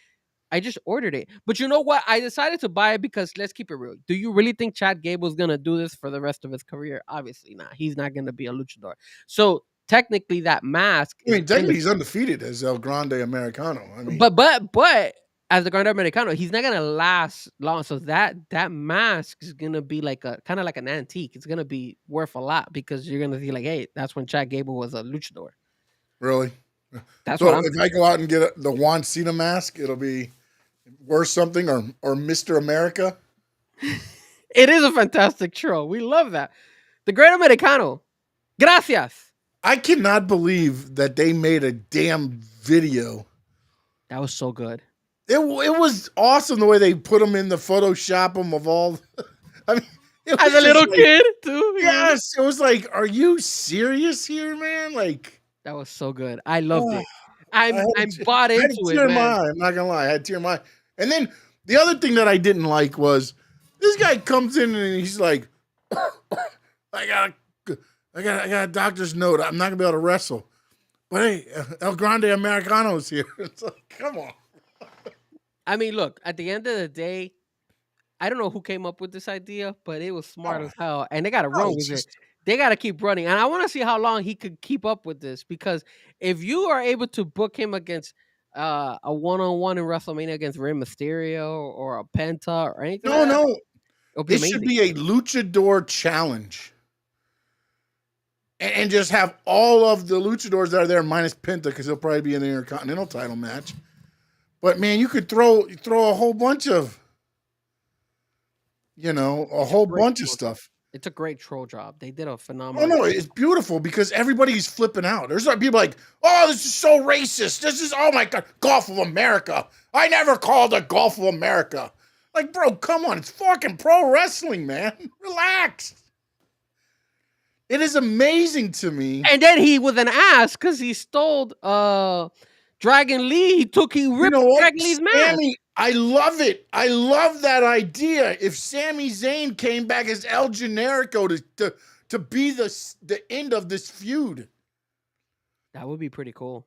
I just ordered it. But you know what? I decided to buy it because, let's keep it real. Do you really think Chad Gable's going to do this for the rest of his career? Obviously not. He's not going to be a luchador. So technically that mask. Technically he's undefeated as El Grande Americano. I mean, but as the Grande Americano, he's not going to last long. So that mask is going to be like kind of like an antique. It's going to be worth a lot, because you're going to see like, hey, that's when Chad Gable was a luchador. Really? That's so what if I go out and get the Juan Cena mask, it'll be worth something, or Mr. America. It is a fantastic show. We love that. The Great Americano. Gracias. I cannot believe that they made a damn video. That was so good. It was awesome the way they put them in the Photoshop them of all. I mean, as a little kid too. Yes, it was like, are you serious here, man? Like, that was so good. I loved it. I'm bought into it, man. I'm not gonna lie, I had a tear in my eye. And then the other thing that I didn't like was this guy comes in and he's like, I got a doctor's note. I'm not gonna be able to wrestle. But hey, El Grande Americano's here. It's like, come on. I mean, look, at the end of the day, I don't know who came up with this idea, but it was smart Oh, as hell, and they got to no, run it's with it. just They got to keep running, and I want to see how long he could keep up with this. Because if you are able to book him against a one-on-one in WrestleMania against Rey Mysterio or a Penta or anything like no, that, no. it'll be It should amazing. be a luchador challenge. And just have all of the luchadors that are there minus Penta because he'll probably be in the Intercontinental title match. But man, you could throw a whole bunch of, a It's a whole great bunch of troll job. stuff. It's a great troll job. They did a Oh phenomenal no, job. it's beautiful because everybody's flipping out. There's like people like, oh, this is so racist. This is, oh my God, Gulf of America. I never called it Gulf of America. Like, bro, come on, it's fucking pro wrestling, man. Relax. It is amazing to me. And then he was an ass because he stole Dragon Lee. He You ripped know what, Dragon Lee's mask. Sammy? I love it. I love that idea. If Sami Zayn came back as El Generico to be the end of this feud, That would be pretty cool.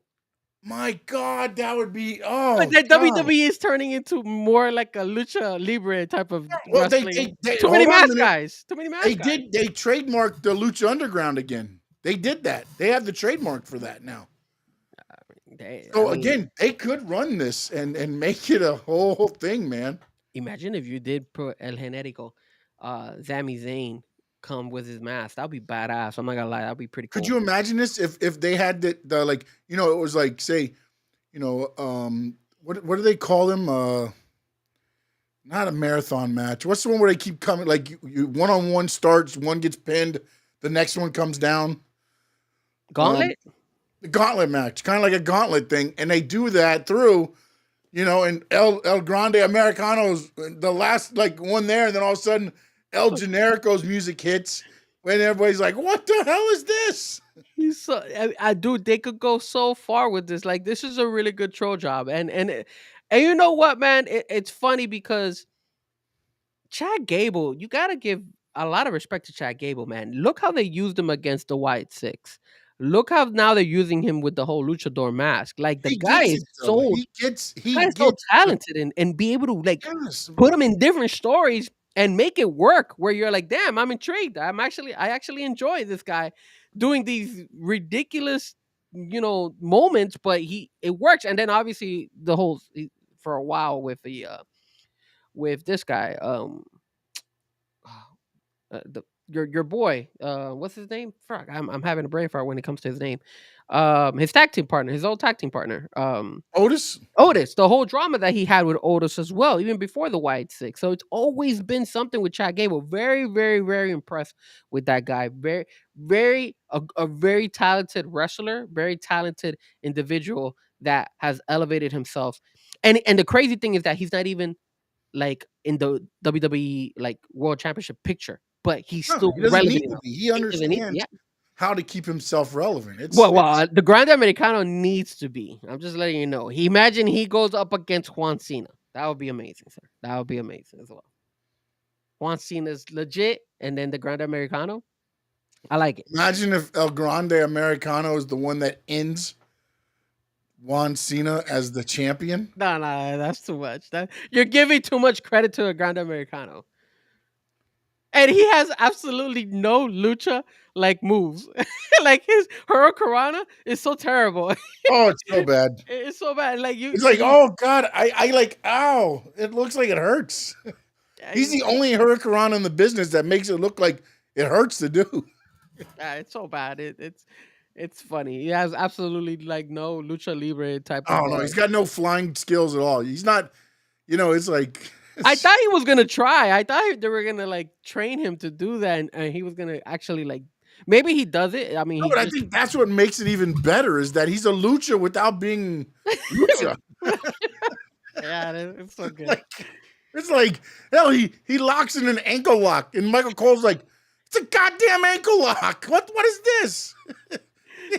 my God, that would be But then God. WWE is turning into more like a lucha libre type of Well, wrestling. they Too many hold on a mask minute. guys. Too many mask guys. They trademarked the Lucha Underground again. They did that. They have the trademark for that now. So again, they could run this and make it a whole thing, man. Imagine if you did put El Generico, Sami Zayn come with his mask. That'd be badass. I'm not gonna lie, that'd be pretty cool. Could you imagine this if they had the like, it was like, say, what do they call them? Not a marathon match. What's the one where they keep coming? Like you one-on-one starts, one gets pinned, the next one comes down. Gauntlet? The gauntlet match, kind of like a gauntlet thing, and they do that through, and El Grande Americano's the last like one there, and then all of a sudden El Generico's music hits, when everybody's like, "What the hell is this?" He's so, dude, they could go so far with this. Like, this is a really good troll job, and you know what, man? It's funny because Chad Gable, you gotta give a lot of respect to Chad Gable, man. Look how they used him against the White Six. Look how now they're using him with the whole luchador mask. Like, the He guy gets is it though. so He gets so talented and be able to like yes. put him in different stories and make it work where you're like, damn, I'm intrigued. I actually enjoy this guy doing these ridiculous, moments, but it works. And then obviously for a while with this guy, your boy, what's his name? Fuck, I'm having a brain fart when it comes to his name. His tag team partner, his old tag team partner, Otis. Otis, the whole drama that he had with Otis as well, even before the White Six. So it's always been something with Chad Gable. Very, very, very impressed with that guy. Very, very, a very talented wrestler, very talented individual that has elevated himself. And the crazy thing is that he's not even like in the WWE like World Championship picture, but he's No, still he doesn't relevant need to enough. be. He He doesn't need- understands yeah. how to keep himself relevant. The Grande Americano needs to be. I'm just letting you know. Imagine he goes up against Juan Cena. That would be amazing, sir. That would be amazing as well. Juan Cena's legit, and then the Grande Americano. I like it. Imagine if El Grande Americano is the one that ends Juan Cena as the champion. No, that's too much. You're giving too much credit to a Grande Americano. And he has absolutely no lucha like moves. Like his Hurricanrana is so terrible. Oh, it's so bad. It's so bad. Like It's like, oh God, I like, ow! It looks like it hurts. He's the only Hurricane in the business that makes it look like it hurts to do. It's so bad. It's funny. He has absolutely like no lucha libre type. Oh no, he's got no flying skills at all. He's not. It's like. I thought he was gonna try. I thought they were gonna like train him to do that, and he was gonna actually like. Maybe he does it. I mean, No, but I think that's what makes it even better is that he's a lucha without being lucha. Yeah, it's so good. It's like hell. He locks in an ankle lock, and Michael Cole's like, "It's a goddamn ankle lock. What is this?"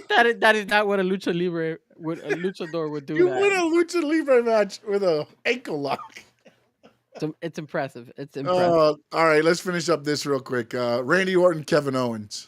That is not what a luchador would do. You win a lucha libre match with a ankle lock. It's impressive. It's impressive. All right, let's finish up this real quick. Randy Orton, Kevin Owens.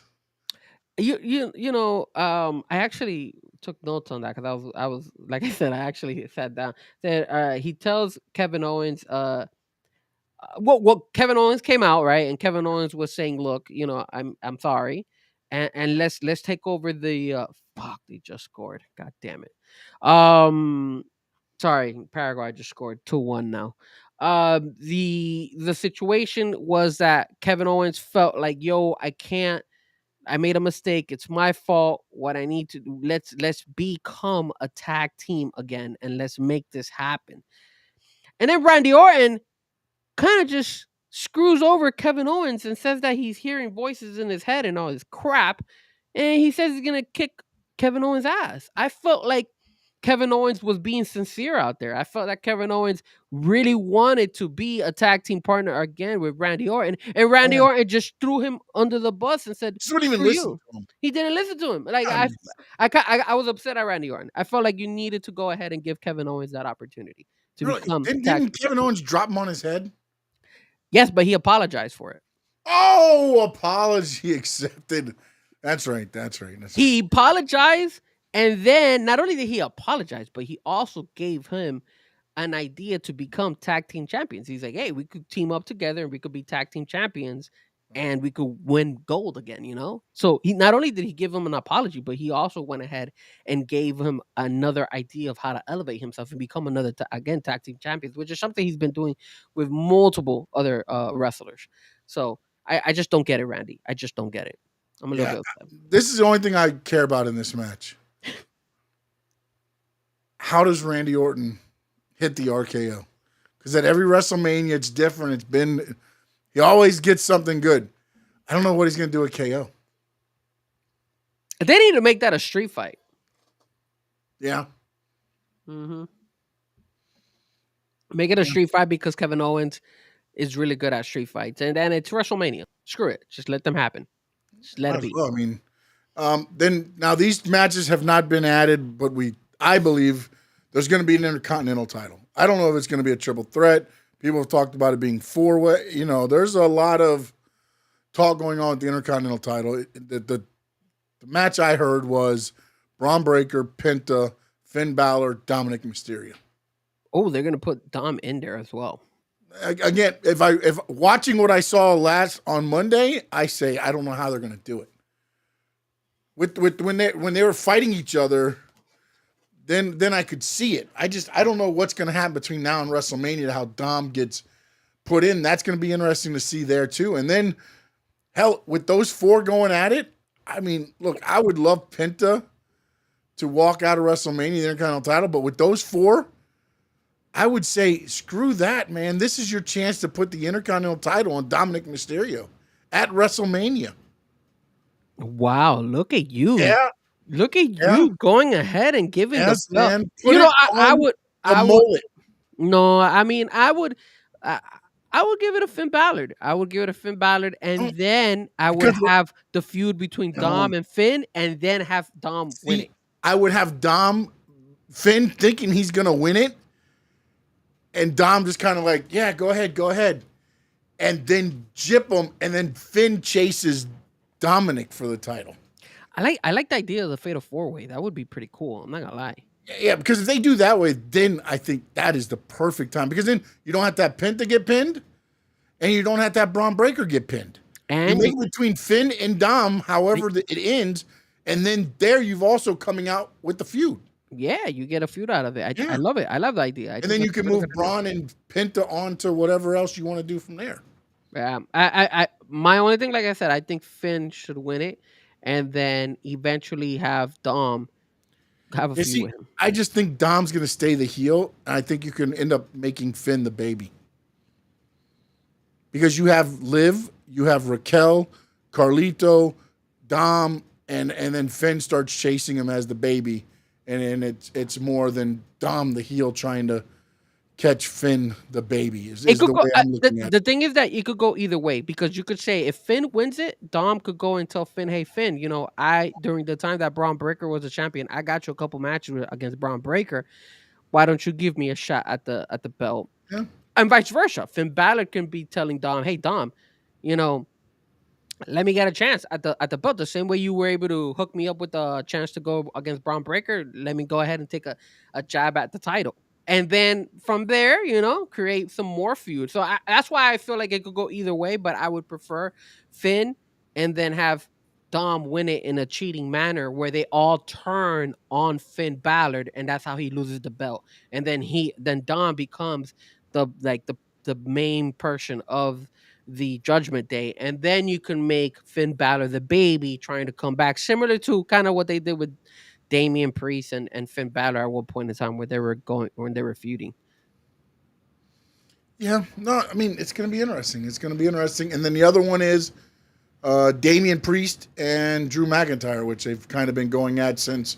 I actually took notes on that because I was like I said, I actually sat down. Said he tells Kevin Owens, well, Kevin Owens came out, right, and Kevin Owens was saying, "Look, I'm sorry, and let's take over the fuck. They just scored. God damn it. Um, sorry, Paraguay just scored 2-1 now. The situation was that Kevin Owens felt like, yo, I can't. I made a mistake. It's my fault. What I need to do, let's become a tag team again, and let's make this happen." And then Randy Orton kind of just screws over Kevin Owens and says that he's hearing voices in his head and all this crap. And he says he's going to kick Kevin Owens' ass. I felt like Kevin Owens was being sincere out there. I felt that Kevin Owens really wanted to be a tag team partner again with Randy Orton. And Randy Orton just threw him under the bus and said, Just wouldn't even "Screw listen you." to him. He didn't listen to him. Like God, I was upset at Randy Orton. I felt like you needed to go ahead and give Kevin Owens that opportunity to really? become Didn't Kevin Owens drop him on his head? Yes, but he apologized for it. Oh, apology accepted. That's right. That's right. He apologized, and then not only did he apologize, but he also gave him an idea to become tag team champions. He's like, "Hey, we could team up together and we could be tag team champions and we could win gold again, you know?" So he not only did he give him an apology, but he also went ahead and gave him another idea of how to elevate himself and become another again tag team champions, which is something he's been doing with multiple other wrestlers. So I just don't get it, Randy. I just don't get it. I'm a little bit upset. This is the only thing I care about in this match. How does Randy Orton hit the RKO? Because at every WrestleMania, it's different. He always gets something good. I don't know what he's going to do at KO. They need to make that a street fight. Yeah. Mm-hmm. Make it a street fight because Kevin Owens is really good at street fights. And then it's WrestleMania. Screw it. Just let them happen. Just let it be. Well, I mean, then now these matches have not been added, but I believe there's going to be an Intercontinental title. I don't know if it's going to be a triple threat. People have talked about it being 4-way. There's a lot of talk going on with the Intercontinental title. The match I heard was Braun Breaker, Penta, Finn Balor, Dominic Mysterio. Oh, they're going to put Dom in there as well. Again, if watching what I saw last on Monday, I say I don't know how they're going to do it. When they were fighting each other, then I could see it. I don't know what's going to happen between now and WrestleMania. How Dom gets put in, that's going to be interesting to see there too. And then, hell, with those 4 going at it, I mean, look, I would love Penta to walk out of WrestleMania the Intercontinental title, but with those 4. I would say, screw that, man. This is your chance to put the Intercontinental title on Dominic Mysterio at WrestleMania. Wow, look at you. Yeah. Look at you going ahead and giving Yes, the belt. man. I would mullet. No, I mean, I would give it a Finn Balor. I would give it a Finn Balor, and then I would have the feud between Dom and Finn, and then have Dom win it. I would have Finn thinking he's going to win it, and Dom just kind of like, yeah, go ahead. And then jip him, and then Finn chases Dominic for the title. I like the idea of the Fatal 4-Way. That would be pretty cool. I'm not going to lie. Yeah, because if they do that way, then I think that is the perfect time. Because then you don't have that Penta get pinned, and you don't have that Braun Breaker get pinned. And you make between Finn and Dom, however it ends, and then there you've also coming out with the feud. Yeah, you get a feud out of it. I love it. I love the idea. And then you can move Braun and Penta on to whatever else you want to do from there. Yeah, my only thing, like I said, I think Finn should win it, and then eventually have Dom have a feud with him. I just think Dom's going to stay the heel, and I think you can end up making Finn the baby. Because you have Liv, you have Raquel, Carlito, Dom, and then Finn starts chasing him as the baby. And it's more than Dom the heel trying to catch Finn the baby. The thing is that it could go either way, because you could say if Finn wins it, Dom could go and tell Finn, "Hey Finn, during the time that Braun Breaker was a champion, I got you a couple matches against Braun Breaker. Why don't you give me a shot at the belt?" Yeah. And vice versa. Finn Balor can be telling Dom, "Hey Dom, let me get a chance at the belt. The same way you were able to hook me up with a chance to go against Braun Breaker, let me go ahead and take a jab at the title. And then from there, create some more feud. So that's why I feel like it could go either way, but I would prefer Finn and then have Dom win it in a cheating manner where they all turn on Finn Balor, and that's how he loses the belt. And then Dom becomes the main person of the Judgment Day, and then you can make Finn Balor the baby trying to come back, similar to kind of what they did with Damian Priest and Finn Balor at one point in time where they were feuding. Yeah, no, I mean it's going to be interesting. It's going to be interesting. And then the other one is Damian Priest and Drew McIntyre, which they've kind of been going at since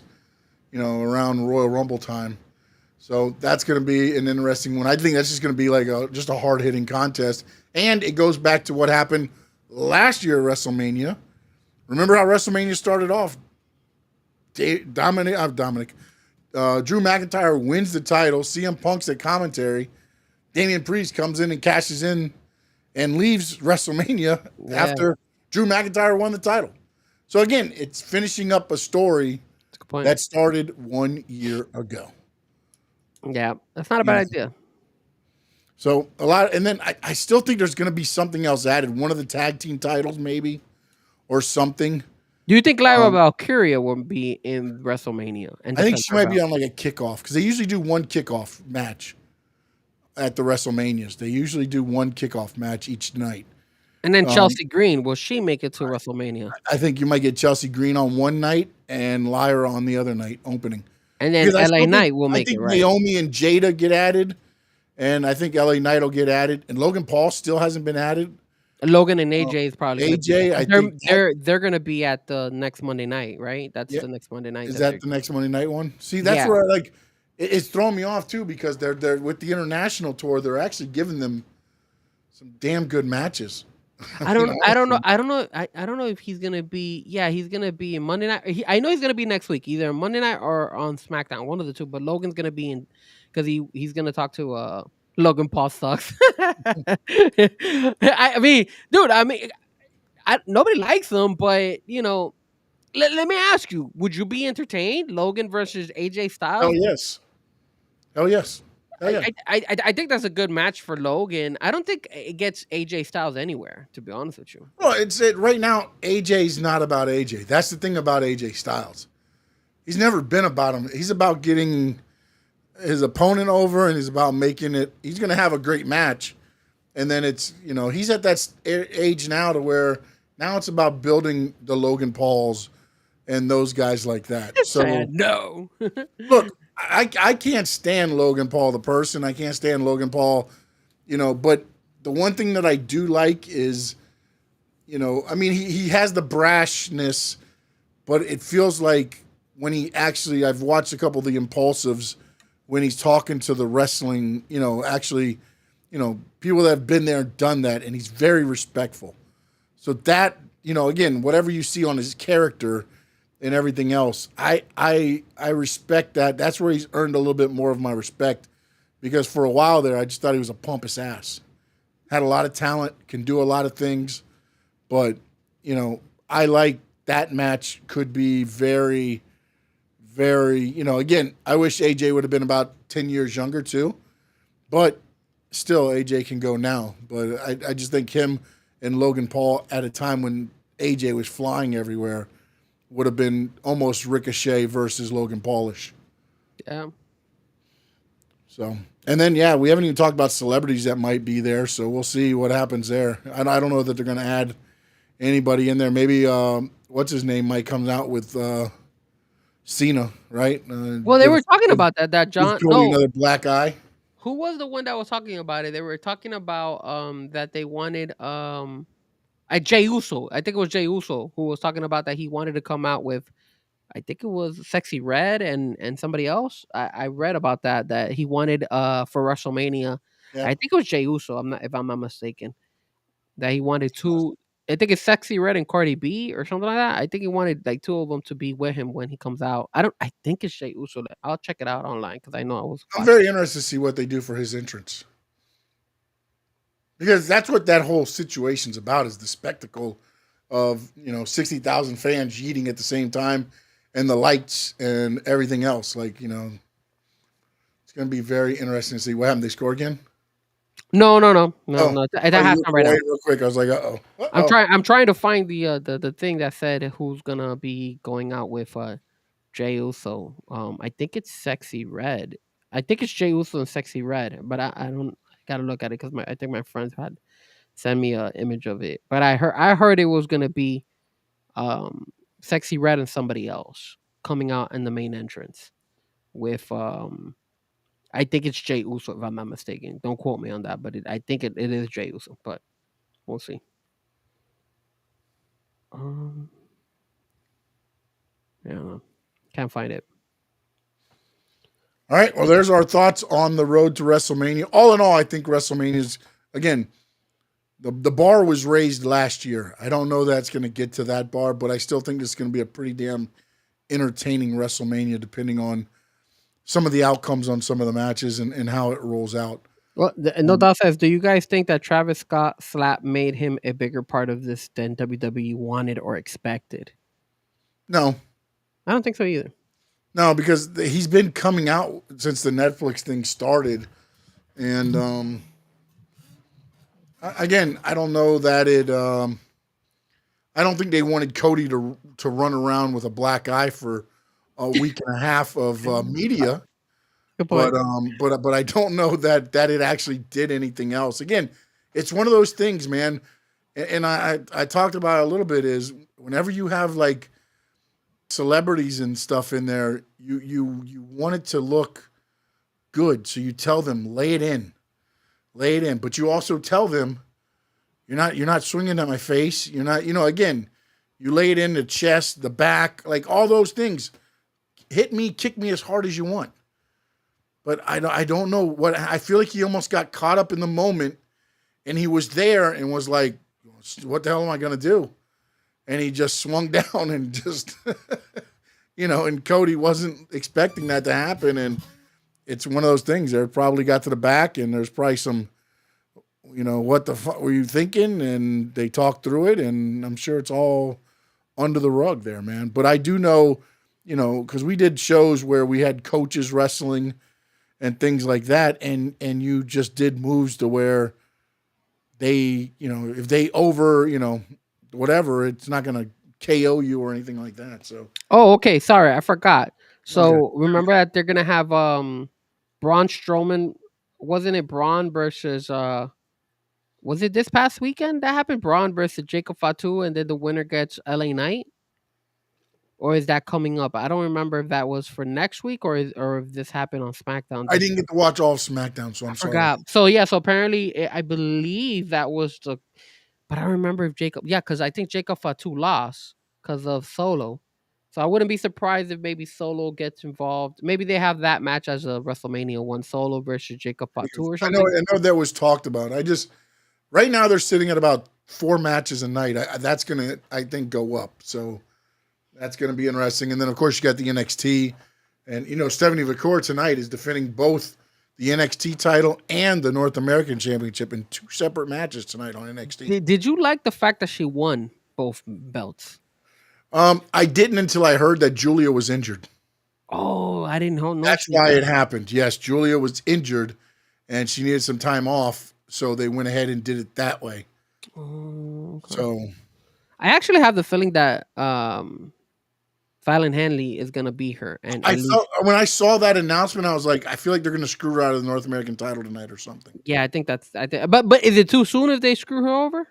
around Royal Rumble time. So that's going to be an interesting one. I think that's just going to be like just a hard hitting contest, and it goes back to what happened last year at WrestleMania. Remember how WrestleMania started off? Drew McIntyre wins the title. CM Punk's at commentary. Damian Priest comes in and cashes in and leaves WrestleMania after Drew McIntyre won the title. So again, it's finishing up a story that started 1 year ago. Yeah, that's not a bad idea. So a lot, and then I still think there's going to be something else added. One of the tag team titles, maybe, or something. Do you think Lyra Valkyria will be in WrestleMania? I think she might be on like a kickoff because they usually do one kickoff match at the WrestleManias. They usually do one kickoff match each night. And then Chelsea Green, will she make it to WrestleMania? I think you might get Chelsea Green on one night and Lyra on the other night opening. And then LA Knight will make it, right? Naomi and Jada get added, and I think LA Knight will get added, and Logan Paul still hasn't been added. Logan and AJ is probably AJ. I think they're going to be at the next Monday night, right? That's the next Monday night. Is that the next Monday night one? See, that's where it's throwing me off too because they're with the international tour. They're actually giving them some damn good matches. I don't know if he's gonna be. Yeah, he's gonna be in Monday night. I know he's gonna be next week, either Monday night or on SmackDown, one of the two. But Logan's gonna be in because he's gonna talk to Logan Paul sucks. I mean, dude. Nobody likes him, but let me ask you: would you be entertained? Logan versus AJ Styles? Oh yes. Oh yes. Oh, yeah. I think that's a good match for Logan. I don't think it gets AJ Styles anywhere, to be honest with you. Well, right now. AJ's not about AJ. That's the thing about AJ Styles. He's never been about him. He's about getting his opponent over, and he's about making it. He's going to have a great match, and then it's he's at that age now to where now it's about building the Logan Pauls and those guys like that. So no, look. I can't stand Logan Paul the person. I can't stand Logan Paul, but the one thing that I do like is, I mean, he has the brashness, but it feels like when I've watched a couple of the Impulsives when he's talking to the wrestling, people that have been there and done that, and he's very respectful. So that, again, whatever you see on his character and everything else, I respect that. That's where he's earned a little bit more of my respect, because for a while there, I just thought he was a pompous ass. Had a lot of talent, can do a lot of things, but I like that match. Could be very, very. Again, I wish AJ would have been about 10 years younger too, but still, AJ can go now. But I just think him and Logan Paul at a time when AJ was flying everywhere would have been almost Ricochet versus Logan Paulish. Yeah. So, and then, we haven't even talked about celebrities that might be there, so we'll see what happens there. I don't know that they're going to add anybody in there. Maybe, what's his name might come out with Cena, right? Well, they were talking about that John. No. Another black eye. Who was the one that was talking about it? They were talking about that they wanted Jey Uso. I think it was Jey Uso who was talking about that he wanted to come out with, I think it was Sexy Red and somebody else. I read about that he wanted for WrestleMania. Yeah. I think it was Jey Uso. If I'm not mistaken, that he wanted two. I think it's Sexy Red and Cardi B or something like that. I think he wanted like two of them to be with him when he comes out. I think it's Jey Uso. I'll check it out online because I know I was. I'm very interested to see what they do for his entrance. Because that's what that whole situation's about, is the spectacle of 60,000 fans yeeting at the same time, and the lights and everything else. Like it's going to be very interesting to see what happened. They score again. No. Oh, That oh, you has looked some right away now. real quick. I was like, uh oh, I'm trying to find the thing that said who's gonna be going out with Jey Uso. I think it's Sexy Red. I think it's Jey Uso and Sexy Red, but I don't. I gotta look at it because I think my friends had sent me an image of it. But I heard it was gonna be um Sexy Red and somebody else coming out in the main entrance with I think it's Jey Uso if I'm not mistaken. Don't quote me on that, but I think it is Jey Uso, but we'll see. Um, yeah, I don't know. Can't find it. All right. Well, there's our thoughts on the road to WrestleMania. All in all, I think WrestleMania is, again, the bar was raised last year. I don't know that's going to get to that bar, but I still think it's going to be a pretty damn entertaining WrestleMania, depending on some of the outcomes on some of the matches and how it rolls out. Well, No Doubt says, do you guys think that Travis Scott slap made him a bigger part of this than WWE wanted or expected? No, I don't think so either. no, because he's been coming out since the Netflix thing started, and again, I don't know that it. I don't think they wanted Cody to run around with a black eye for a week and a half of media. Good point. But I don't know that it actually did anything else. Again, it's one of those things, man. And I talked about it a little bit. Is whenever you have like celebrities and stuff in there, you want it to look good, so you tell them lay it in, but you also tell them you're not swinging at my face. You're not, again, you lay it in the chest, the back, like all those things. Hit me, kick me as hard as you want. But I don't know what, I feel like he almost got caught up in the moment, and he was there and was like, what the hell am I going to do? And he just swung down and just, and Cody wasn't expecting that to happen. And it's one of those things. They probably got to the back, and there's probably some, what the fuck were you thinking? And they talked through it, and I'm sure it's all under the rug there, man. But I do know, because we did shows where we had coaches wrestling and things like that, and you just did moves to where they, if they over, whatever, it's not going to KO you or anything like that. So. Oh, okay. Sorry, I forgot. So Okay. remember that they're gonna have Braun Strowman. Wasn't it Braun versus was it this past weekend that happened? Braun versus Jacob Fatu, and then the winner gets LA Knight? Or is that coming up? I don't remember if that was for next week or if this happened on SmackDown. I didn't get to watch all of SmackDown, so I'm sorry. Forgot. So yeah, so apparently I believe that was the, but I don't remember if Jacob. Yeah, because I think Jacob Fatu lost because of Solo. So I wouldn't be surprised if maybe Solo gets involved. Maybe they have that match as a WrestleMania one, Solo versus Jacob Fatu or something. I know that was talked about. Right now they're sitting at about 4 matches a night. That's gonna, I think, go up. So that's gonna be interesting. And then of course you got the NXT, and Stephanie McCourt tonight is defending both the NXT title and the North American Championship in 2 separate matches tonight on NXT. Did you like the fact that she won both belts? I didn't until I heard that Julia was injured. Oh, I didn't know. That's why it happened. Yes, Julia was injured, and she needed some time off, so they went ahead and did it that way. Oh, okay. So, I actually have the feeling that Fallon Henley is gonna be her. And when I saw that announcement, I was like, I feel like they're going to screw her out of the North American title tonight or something. yeah, I think that's. But is it too soon if they screw her over?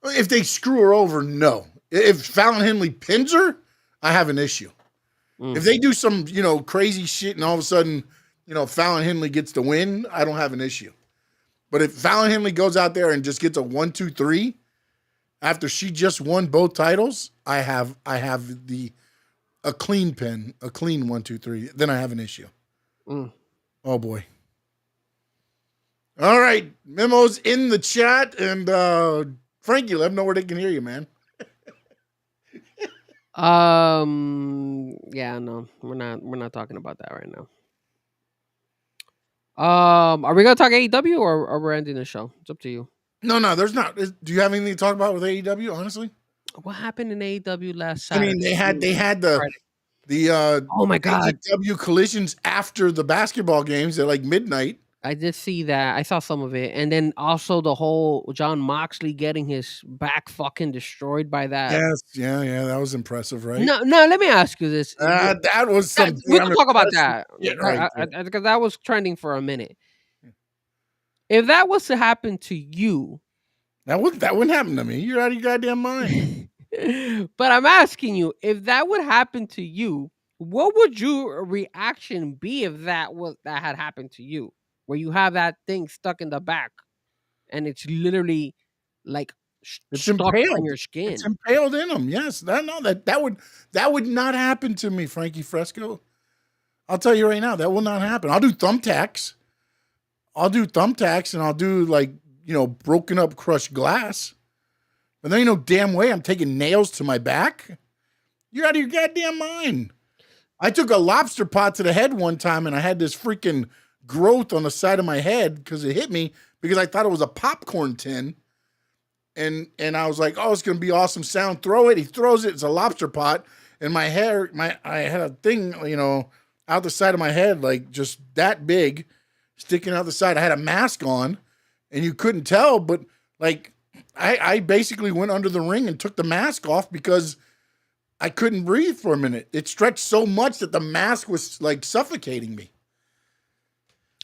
If they screw her over, no. If Fallon Henley pins her, I have an issue. If they do some, crazy shit and all of a sudden, Fallon Henley gets the win, I don't have an issue. But if Fallon Henley goes out there and just gets a 1, 2, 3 after she just won both titles, I have a clean pin, a clean 1, 2, 3. Then I have an issue. Oh boy. All right, memos in the chat, and Frankie, let them know where they can hear you, man. Yeah, no, we're not talking about that right now. Are we gonna talk AEW or we're ending the show? It's up to you. No, there's not. Do you have anything to talk about with AEW, honestly? What happened in AEW last I Saturday? mean, they had the Oh my God. AEW collisions after the basketball games at like midnight. I did see that. I saw some of it. And then also the whole John Moxley getting his back fucking destroyed by that. Yes, yeah, that was impressive, right? No, let me ask you this. That was some We damn can talk about impressive that. shit right there. Because that was trending for a minute. If that was to happen to you, That wouldn't happen to me. You're out of your goddamn mind. but I'm asking you, if that would happen to you, what would your reaction be if that had happened to you? Where you have that thing stuck in the back and it's literally like It's stuck on impaled. your skin. It's impaled in them. Yes, that would not happen to me, Frankie Fresco. I'll tell you right now, that will not happen. I'll do thumbtacks. And I'll do like, broken up crushed glass. But there ain't no damn way I'm taking nails to my back. You're out of your goddamn mind. I took a lobster pot to the head one time and I had this freaking growth on the side of my head because it hit me because I thought it was a popcorn tin. And I was like, oh, it's going to be awesome sound. Throw it. He throws it. It's a lobster pot. And my hair, I had a thing, out the side of my head, like just that big, sticking out the side. I had a mask on and you couldn't tell, but like I basically went under the ring and took the mask off because I couldn't breathe for a minute. It stretched so much that the mask was like suffocating me.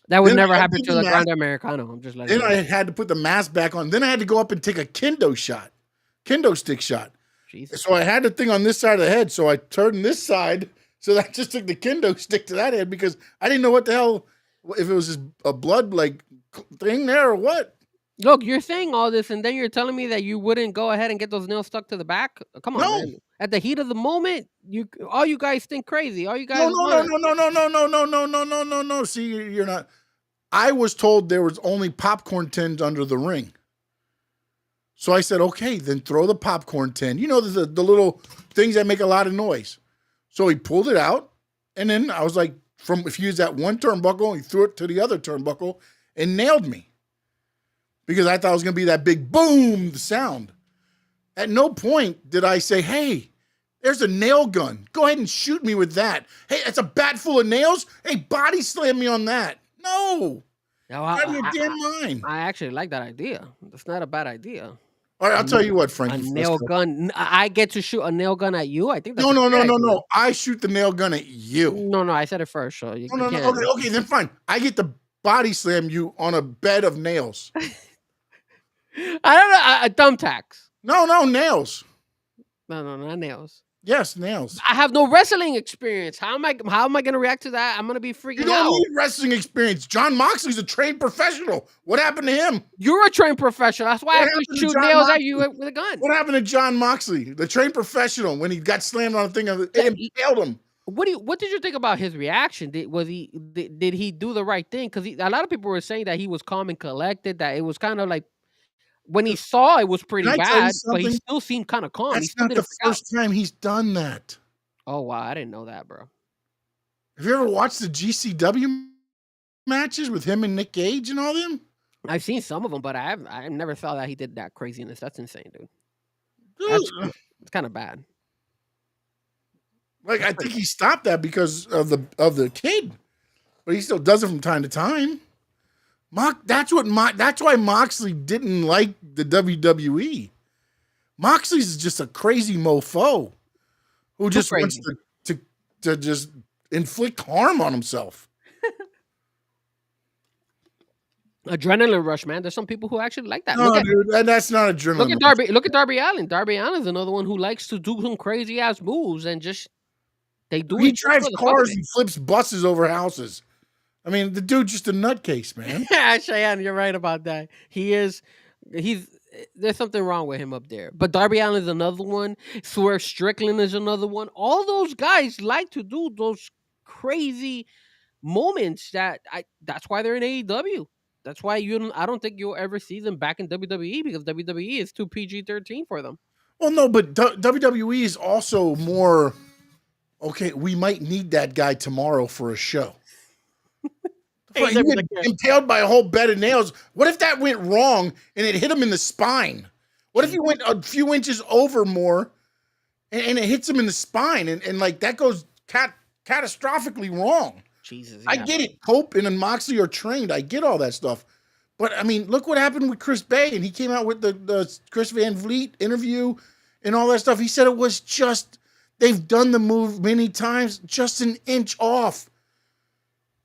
That would never happen to the Grande Americano. I'm just letting Then I had to put the mask back on. Then I had to go up and take a kendo stick shot. Jesus. So I had the thing on this side of the head. So I turned this side. So I just took the kendo stick to that head because I didn't know what the hell, if it was just a blood like thing there or what. Look, you're saying all this, and then you're telling me that you wouldn't go ahead and get those nails stuck to the back? Come on, No. man. At the heat of the moment, all you guys think crazy. All you guys No. See, you're not. I was told there was only popcorn tins under the ring. So I said, okay, then throw the popcorn tin. You know, the little things that make a lot of noise. So he pulled it out. And then I was like, if you use that one turnbuckle, he threw it to the other turnbuckle and nailed me. Because I thought it was going to be that big boom, the sound. At no point did I say, hey, there's a nail gun. Go ahead and shoot me with that. Hey, it's a bat full of nails. Hey, body slam me on that. No. Out of your damn mind. I actually like that idea. That's not a bad idea. All right, I'll tell you what, Frankie. A nail gun. I get to shoot a nail gun at you? I think that's No. I shoot the nail gun at you. No, I said it first. So you No. can't. Okay, then fine. I get to body slam you on a bed of nails. I don't know. Thumbtacks. No, nails. No, not nails. Yes, nails. I have no wrestling experience. How am I going to react to that? I'm going to be freaking out. You don't need wrestling experience. John Moxley's a trained professional. What happened to him? You're a trained professional. That's why I have to shoot nails at you with a gun. What happened to John Moxley, the trained professional, when he got slammed on a thing and it impaled him? What did you think about his reaction? Did he do the right thing? Because a lot of people were saying that he was calm and collected. That it was kind of like when he saw it was pretty bad, but he still seemed kind of calm. That's not the first time he's done that. Oh wow, I didn't know that, bro. Have you ever watched the GCW matches with him and Nick Gage and all them? I've seen some of them, but I never saw that he did that craziness. That's insane, dude. It's kind of bad. Like I think he stopped that because of the kid, but he still does it from time to time. That's why Moxley didn't like the WWE. Moxley's just a crazy mofo who just wants to just inflict harm on himself. Adrenaline rush, man. There's some people who actually like that. No, dude, that's not adrenaline. Look at Darby Allin. Darby Allin's another one who likes to do some crazy ass moves and just they do. He drives cars and flips buses over houses. I mean, the dude's just a nutcase, man. Yeah, Cheyenne, you're right about that. There's something wrong with him up there. But Darby Allin is another one. Swerve Strickland is another one. All those guys like to do those crazy moments that's why they're in AEW. That's why I don't think you'll ever see them back in WWE because WWE is too PG-13 for them. Well, no, but WWE is also more, okay, we might need that guy tomorrow for a show. You get impaled by a whole bed of nails. What if that went wrong and it hit him in the spine? What if he went a few inches over more and it hits him in the spine and like that goes catastrophically wrong? Jesus, I yeah. get it. Hope and Moxley are trained. I get all that stuff. But I mean, look what happened with Chris Bay, and he came out with the Chris Van Vliet interview and all that stuff. He said it was just they've done the move many times, just an inch off.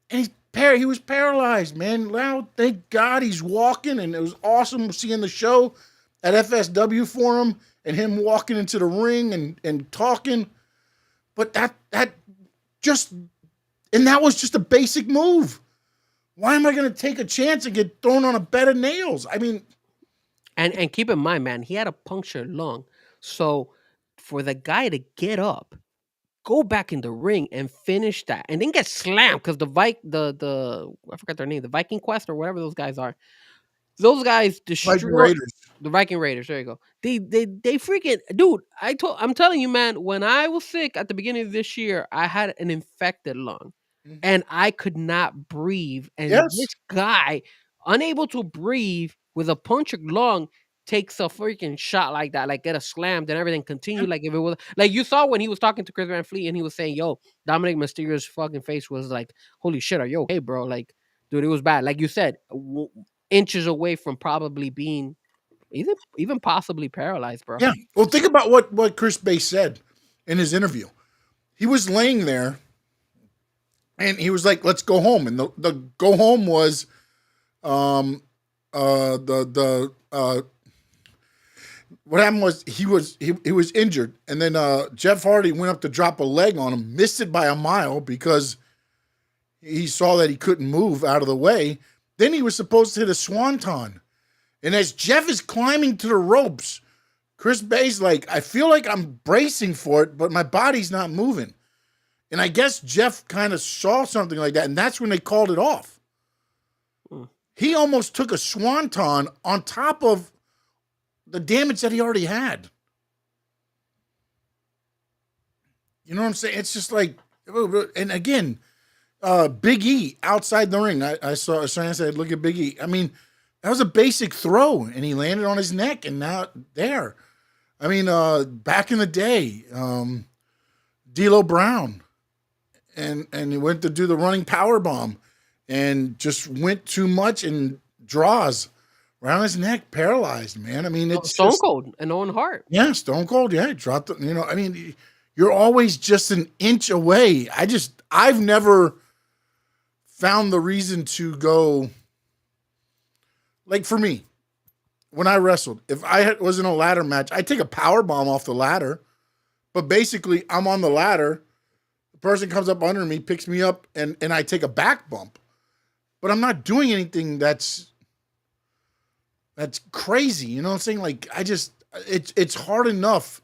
And he was paralyzed, man. Now, thank God he's walking, and it was awesome seeing the show at FSW for him and him walking into the ring and talking. But that was just a basic move. Why am I going to take a chance and get thrown on a bed of nails? I mean, and keep in mind, man, he had a punctured lung. So for the guy to get up, go back in the ring and finish that, and then get slammed because the I forgot their name, the Viking Quest or whatever those guys are. Those guys Viking destroy Raiders. the Viking Raiders. There you go. They freaking dude. I'm telling you, man. When I was sick at the beginning of this year, I had an infected lung, and I could not breathe. And Yes. this guy, unable to breathe with a punctured lung, takes a freaking shot like that, like get a slammed and everything. Continue like if it was like you saw when he was talking to Chris Van Fleet and he was saying, "Yo, Dominic Mysterio's fucking face was like, holy shit, are you okay, bro? Like, dude, it was bad. Like you said." Inches away from probably being even possibly paralyzed, bro. Yeah. Well, think about what Chris Bay said in his interview. He was laying there and he was like, let's go home. And the go home was what happened was he was injured. And then Jeff Hardy went up to drop a leg on him, missed it by a mile because he saw that he couldn't move out of the way. Then he was supposed to hit a swanton. And as Jeff is climbing to the ropes, Chris Bay's like, I feel like I'm bracing for it, but my body's not moving. And I guess Jeff kind of saw something like that, and that's when they called it off. He almost took a swanton on top of the damage that he already had. You know what I'm saying? It's just like, and again, Big E outside the ring. I saw Cheyenne said, look at Big E. I mean, that was a basic throw, and he landed on his neck, and now there. I mean, back in the day, D'Lo Brown, and he went to do the running power bomb, and just went too much and draws around his neck, paralyzed, man. I mean, it's Stone Cold and Owen Hart. Yeah, Stone Cold. Yeah, dropped. I mean, you're always just an inch away. I've never found the reason to go, like for me, when I wrestled, if I was in a ladder match, I'd take a power bomb off the ladder, but basically I'm on the ladder, the person comes up under me, picks me up, and I take a back bump, but I'm not doing anything that's crazy. You know what I'm saying? Like, it's hard enough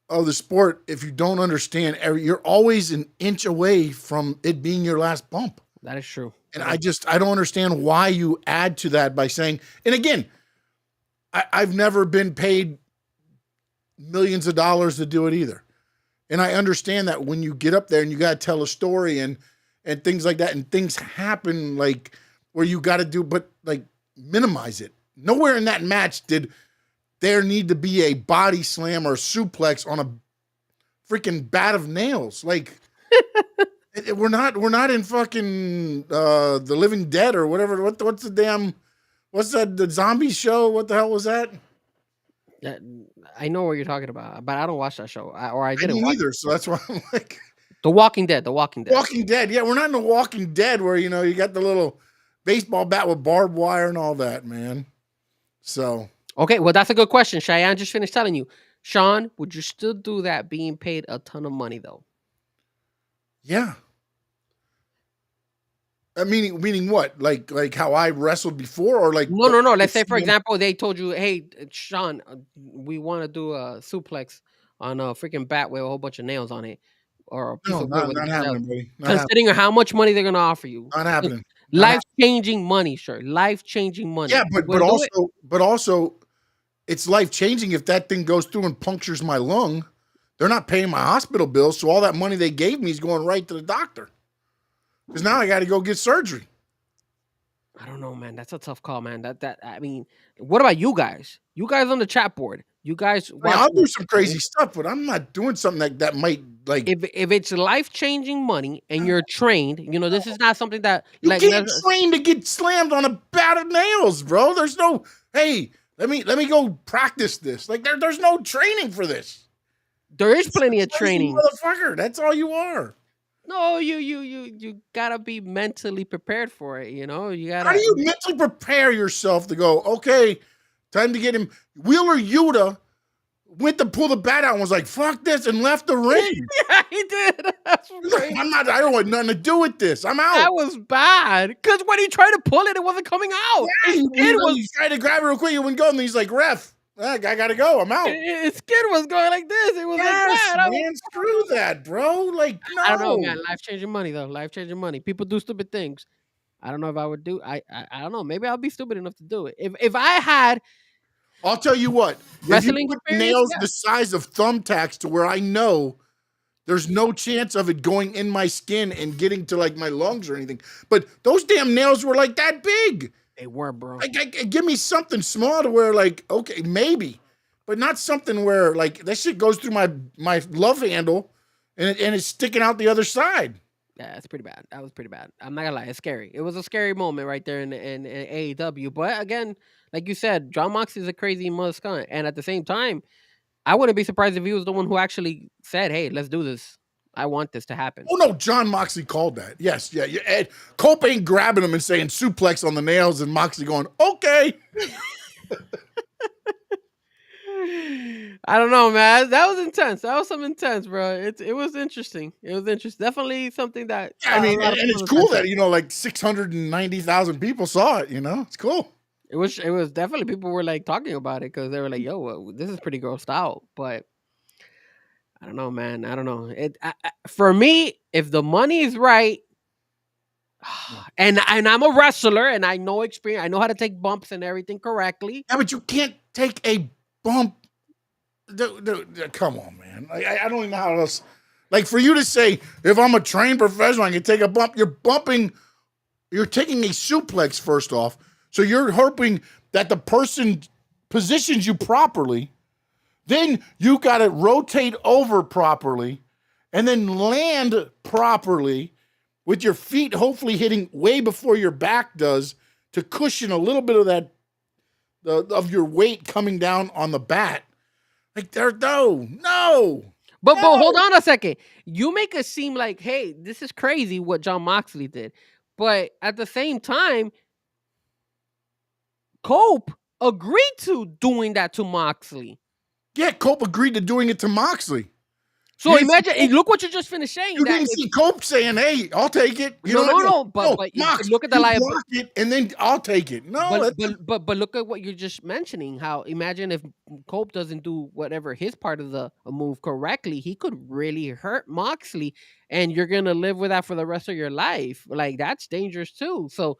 of the sport if you don't understand. You're always an inch away from it being your last bump. That is true. And I don't understand why you add to that by saying, and again, I've never been paid millions of dollars to do it either. And I understand that when you get up there and you got to tell a story and things like that, and things happen like where you got to do, but like minimize it. Nowhere in that match did there need to be a body slam or suplex on a freaking bat of nails. Like, we're not in fucking The Living Dead or whatever. What's the zombie show? What the hell was that? Yeah, I know what you're talking about, but I don't watch that show, I didn't watch either. So that's why I'm like, The Walking Dead. The Walking Dead. Walking Dead. Yeah, we're not in The Walking Dead where you got the little baseball bat with barbed wire and all that, man. So. Okay, well, that's a good question. Cheyenne just finished telling you. Sean, would you still do that being paid a ton of money, though? Yeah. Meaning what? Like how I wrestled before, or like No. Let's say, for example, they told you, "Hey, Sean, we want to do a suplex on a freaking bat with a whole bunch of nails on it, or a piece of wood with not nails." happening, buddy. Considering how much money they're gonna offer you, Not happening. Life-changing money, sure. Life-changing money. Yeah, but also, it's life-changing if that thing goes through and punctures my lung. They're not paying my hospital bills, so all that money they gave me is going right to the doctor. Because now I got to go get surgery. I don't know, man. That's a tough call, man. That I mean, what about you guys? You guys on the chat board. You guys I mean, I'll watching. do some crazy stuff, but I'm not doing something that might like. If it's life changing money and you're trained, this is not something that You like can't train to get slammed on a bat of nails, bro. There's no. Hey, let me go practice this. Like there's no training for this. there is It's a plenty of crazy training. motherfucker. That's all you are. No, you gotta be mentally prepared for it. You How do gotta. you mentally prepare yourself to go? Okay, time to get him. Wheeler Yuta went to pull the bat out and was like, "Fuck this," and left the ring. Yeah, he did. That's He's like, crazy. I'm not. I don't want nothing to do with this. I'm out. That was bad. Because when he tried to pull it, it wasn't coming out. His skin was He tried to grab it real quick. He wouldn't go, and he's like, "Ref, I gotta go. I'm out." his skin was going like this. It was Yes, like that. man. Screw that, bro. Like, no. I don't know, man. Life changing money though. Life changing money. People do stupid things. I don't know if I would do. I don't know. Maybe I'll be stupid enough to do it. If I had I'll tell you what. If you wrestling put experience, nails yeah. the size of thumbtacks to where I know there's no chance of it going in my skin and getting to like my lungs or anything. But those damn nails were like that big. They were, bro. Like, give me something small to where like, okay, maybe, but not something where like that shit goes through my love handle and it's sticking out the other side. Yeah, that's pretty bad. That was pretty bad. I'm not gonna lie, it's scary. It was a scary moment right there in AEW. But again, like you said, John Moxley's a crazy mother skunk, and at the same time, I wouldn't be surprised if he was the one who actually said, "Hey, let's do this. I want this to happen." Oh no, John Moxley called that. Yes, yeah. Ed Cope ain't grabbing him and saying suplex on the nails, and Moxley going, okay. I don't know, man. That was intense. That was some intense, bro. It was interesting. It was interesting. Definitely something that I mean, a lot of and it's people cool attention. that like 690,000 people saw it. It's cool. It was definitely people were like talking about it because they were like, "Yo, this is pretty grossed out." But I don't know, man. I don't know. For me, if the money is right, and I'm a wrestler and I know experience, I know how to take bumps and everything correctly. Yeah, but you can't take a bump. Come on, man. I don't even know how else. Like for you to say, if I'm a trained professional, I can take a bump. You're bumping. You're taking a suplex first off. So you're hoping that the person positions you properly. Then you got to rotate over properly and then land properly with your feet hopefully hitting way before your back does to cushion a little bit of that of your weight coming down on the bat. Like no. But hold on a second. You make it seem like, hey, this is crazy what John Moxley did. But at the same time, Cope agreed to doing that to Moxley. Yeah, Cope agreed to doing it to Moxley. So imagine, look what you just finished saying. You didn't see Cope saying, "Hey, I'll take it." But Mox, look at the liability. block it, and then I'll take it. No, but look at what you're just mentioning. How imagine if Cope doesn't do whatever his part of the move correctly, he could really hurt Moxley, and you're gonna live with that for the rest of your life. Like that's dangerous too. So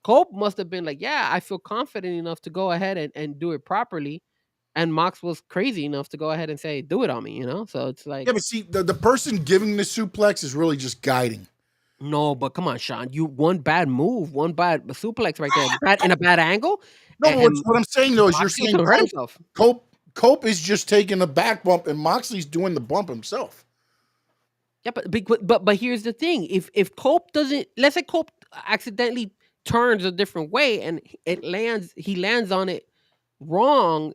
Cope must have been like, yeah, I feel confident enough to go ahead and do it properly. And Mox was crazy enough to go ahead and say, do it on me, So it's like, yeah, but see, the person giving the suplex is really just guiding. no, but come on, Sean. You one bad move, one bad suplex right there, in a bad angle. No, but what I'm saying though is you're Moxley saying could hurt himself. Cope is just taking a back bump, and Moxley's doing the bump himself. Yeah, but here's the thing: if Cope doesn't, let's say Cope accidentally turns a different way and he lands on it wrong.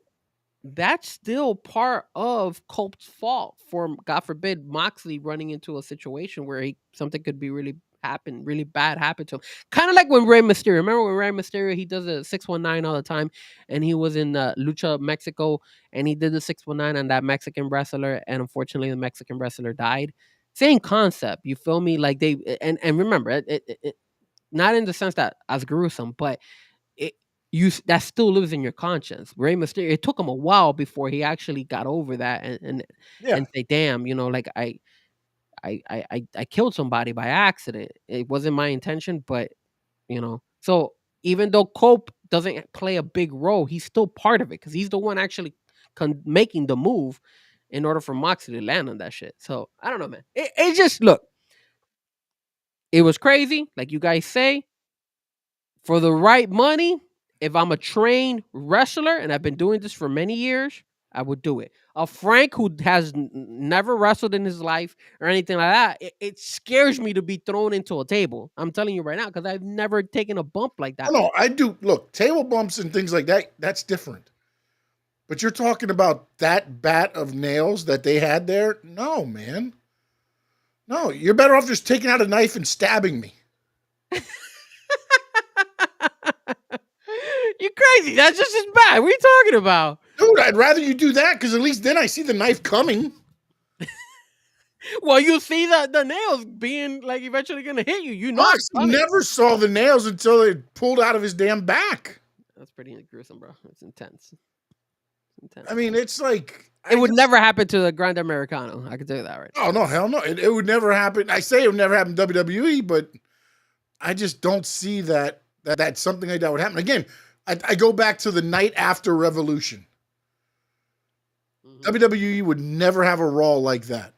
That's still part of Cope's fault for, God forbid, Moxley running into a situation where something could be really bad happen to him. Kind of like when Rey Mysterio. Remember when Rey Mysterio, he does a 619 all the time, and he was in Lucha Mexico, and he did the 619 on that Mexican wrestler, and unfortunately the Mexican wrestler died. Same concept, you feel me? Like they and remember it not in the sense that as gruesome, but that still lives in your conscience. Rey Mysterio, it took him a while before he actually got over that and say, damn, like I killed somebody by accident. It wasn't my intention, but so even though Cope doesn't play a big role, he's still part of it because he's the one actually making the move in order for Moxley to land on that shit. So I don't know, man. It just look, it was crazy, like you guys say. For the right money, if I'm a trained wrestler and I've been doing this for many years, I would do it. A Frank who has never wrestled in his life or anything like that, it scares me to be thrown into a table. I'm telling you right now because I've never taken a bump like Oh, that. no, I do. Look, table bumps and things like that, that's different. But you're talking about that bat of nails that they had there? No, man. No, you're better off just taking out a knife and stabbing me. You're crazy. That's just as bad. What are you talking about? Dude, I'd rather you do that because at least then I see the knife coming. Well, you see the nails being like eventually gonna hit you. You know Fox it's coming. never saw the nails until they pulled out of his damn back. That's pretty gruesome, bro. It's intense. I mean, it's like It would never happen to the Grande Americano. I can tell you that right now. Oh no, hell no! It would never happen. I say it would never happen in WWE, but I just don't see that something like that would happen again. I go back to the night after Revolution. WWE would never have a Raw like that,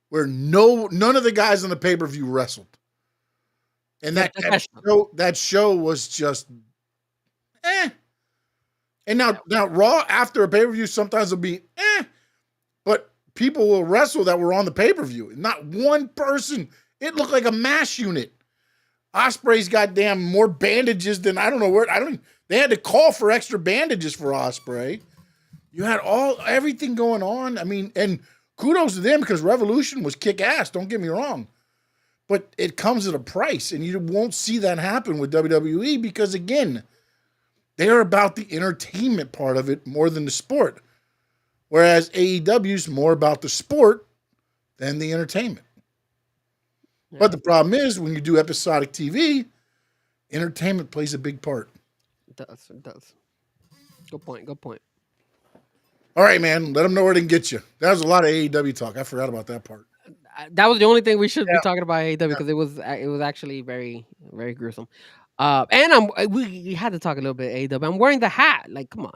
where none of the guys on the pay-per-view wrestled, and that show was just eh. And now Raw after a pay-per-view sometimes will be eh, but people will wrestle that were on the pay-per-view. Not one person. It looked like a mash unit. Osprey's goddamn more bandages than I don't know where. They had to call for extra bandages for Osprey. You had everything going on. I mean, and kudos to them because Revolution was kick ass. Don't get me wrong, but it comes at a price, and you won't see that happen with WWE because again, they're about the entertainment part of it more than the sport, whereas AEW is more about the sport than the entertainment. Yeah. But the problem is when you do episodic TV, entertainment plays a big part. It does. Good point. All right, man. Let them know where they can get you. That was a lot of AEW talk. I forgot about that part. That was the only thing we should be talking about AEW because it was actually very, very gruesome. And we had to talk a little bit AEW. I'm wearing the hat. Like, come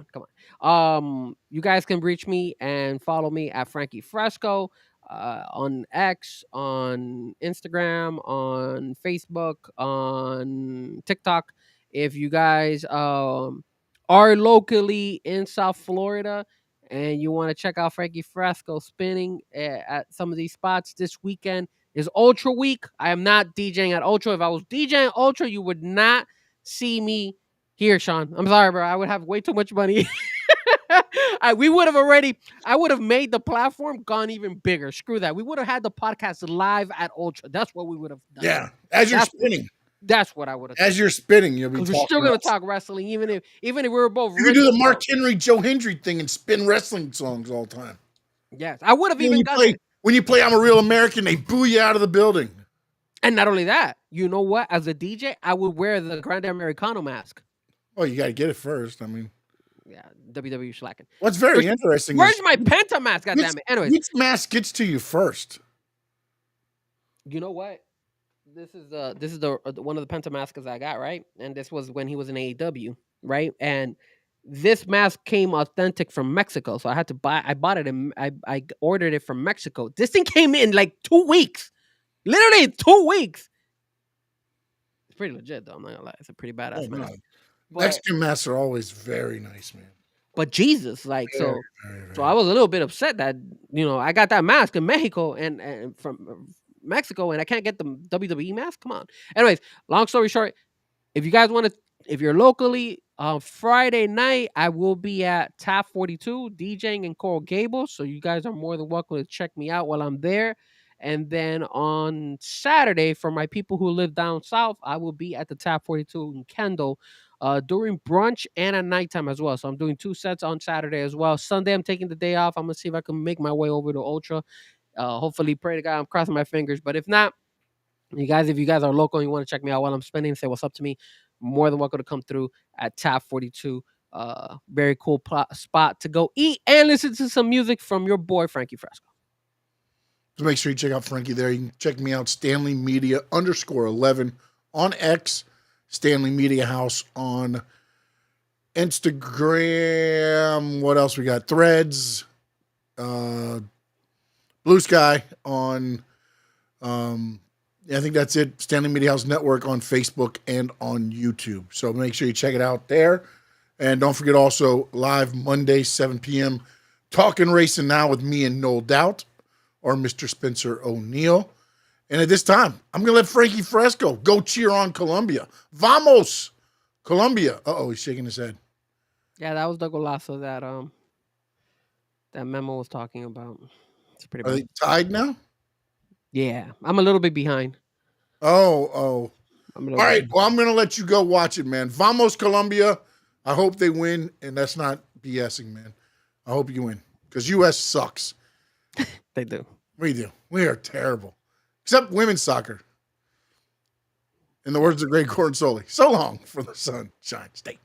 on. You guys can reach me and follow me at Frankie Fresco on X, on Instagram, on Facebook, on TikTok. If you guys are locally in South Florida and you want to check out Frankie Fresco spinning at some of these spots this weekend is Ultra Week. I am not DJing at Ultra. If I was DJing Ultra, you would not see me here, Sean. I'm sorry, bro. I would have way too much money. I would have made the platform gone even bigger. Screw that. We would have had the podcast live at Ultra. That's what we would have done. Yeah, as you're spinning. That's what I would have done. As you're spinning, you'll be talking. We're still going to talk wrestling, even if we were both. You could do the Mark Henry, Joe Hendry thing and spin wrestling songs all the time. Yes, I would have when you play I'm a Real American, they boo you out of the building. And not only that, you know what? As a DJ, I would wear the Grande Americano mask. Oh, you got to get it first. I mean, yeah, WWE slacking. What's very interesting where's my Penta mask? God damn it. Anyways, which mask gets to you first? You know what? This is the one of the Penta masks I got, right? And this was when he was in AEW, right? And this mask came authentic from Mexico, so I had to I ordered it from Mexico. This thing came in like 2 weeks, literally 2 weeks. It's pretty legit, though. I'm not gonna lie, it's a pretty badass mask. Mexican masks are always very nice, man. But Jesus, like very, so I was a little bit upset that I got that mask in Mexico and from Mexico, and I can't get the WWE mask. Come on. Anyways, long story short, if you guys want to, if you're locally, Friday night, I will be at Tap 42 DJing in Coral Gables. So you guys are more than welcome to check me out while I'm there. And then on Saturday, for my people who live down south, I will be at the Tap 42 in Kendall during brunch and at nighttime as well. So I'm doing 2 sets on Saturday as well. Sunday, I'm taking the day off. I'm going to see if I can make my way over to Ultra. Hopefully, pray to God, I'm crossing my fingers. But if not, if you guys are local and you want to check me out while I'm spinning, say what's up to me, more than welcome to come through at Tap 42. Very cool spot to go eat and listen to some music from your boy, Frankie Fresco. So make sure you check out Frankie there. You can check me out, Stanley Media _11 on X, Stanley Media House on Instagram. What else we got? Threads, Blue Sky on I think that's it. Stanley Media House Network on Facebook and on YouTube. So make sure you check it out there. And don't forget also live Monday, 7 p.m. Talking Racing Now with me and No Doubt or Mr. Spencer O'Neill. And at this time, I'm going to let Frankie Fresco go cheer on Colombia. Vamos, Colombia. Uh-oh, he's shaking his head. Yeah, that was the golazo that Memo was talking about. It's pretty Are bad. they tied now? Yeah, I'm a little bit behind. Oh. I'm a All little right, bit well, I'm going to let you go watch it, man. Vamos, Colombia. I hope they win, and that's not BSing, man. I hope you win because U.S. sucks. They do. We do. We are terrible, except women's soccer. In the words of Greg Cornsoli, so long for the Sunshine State.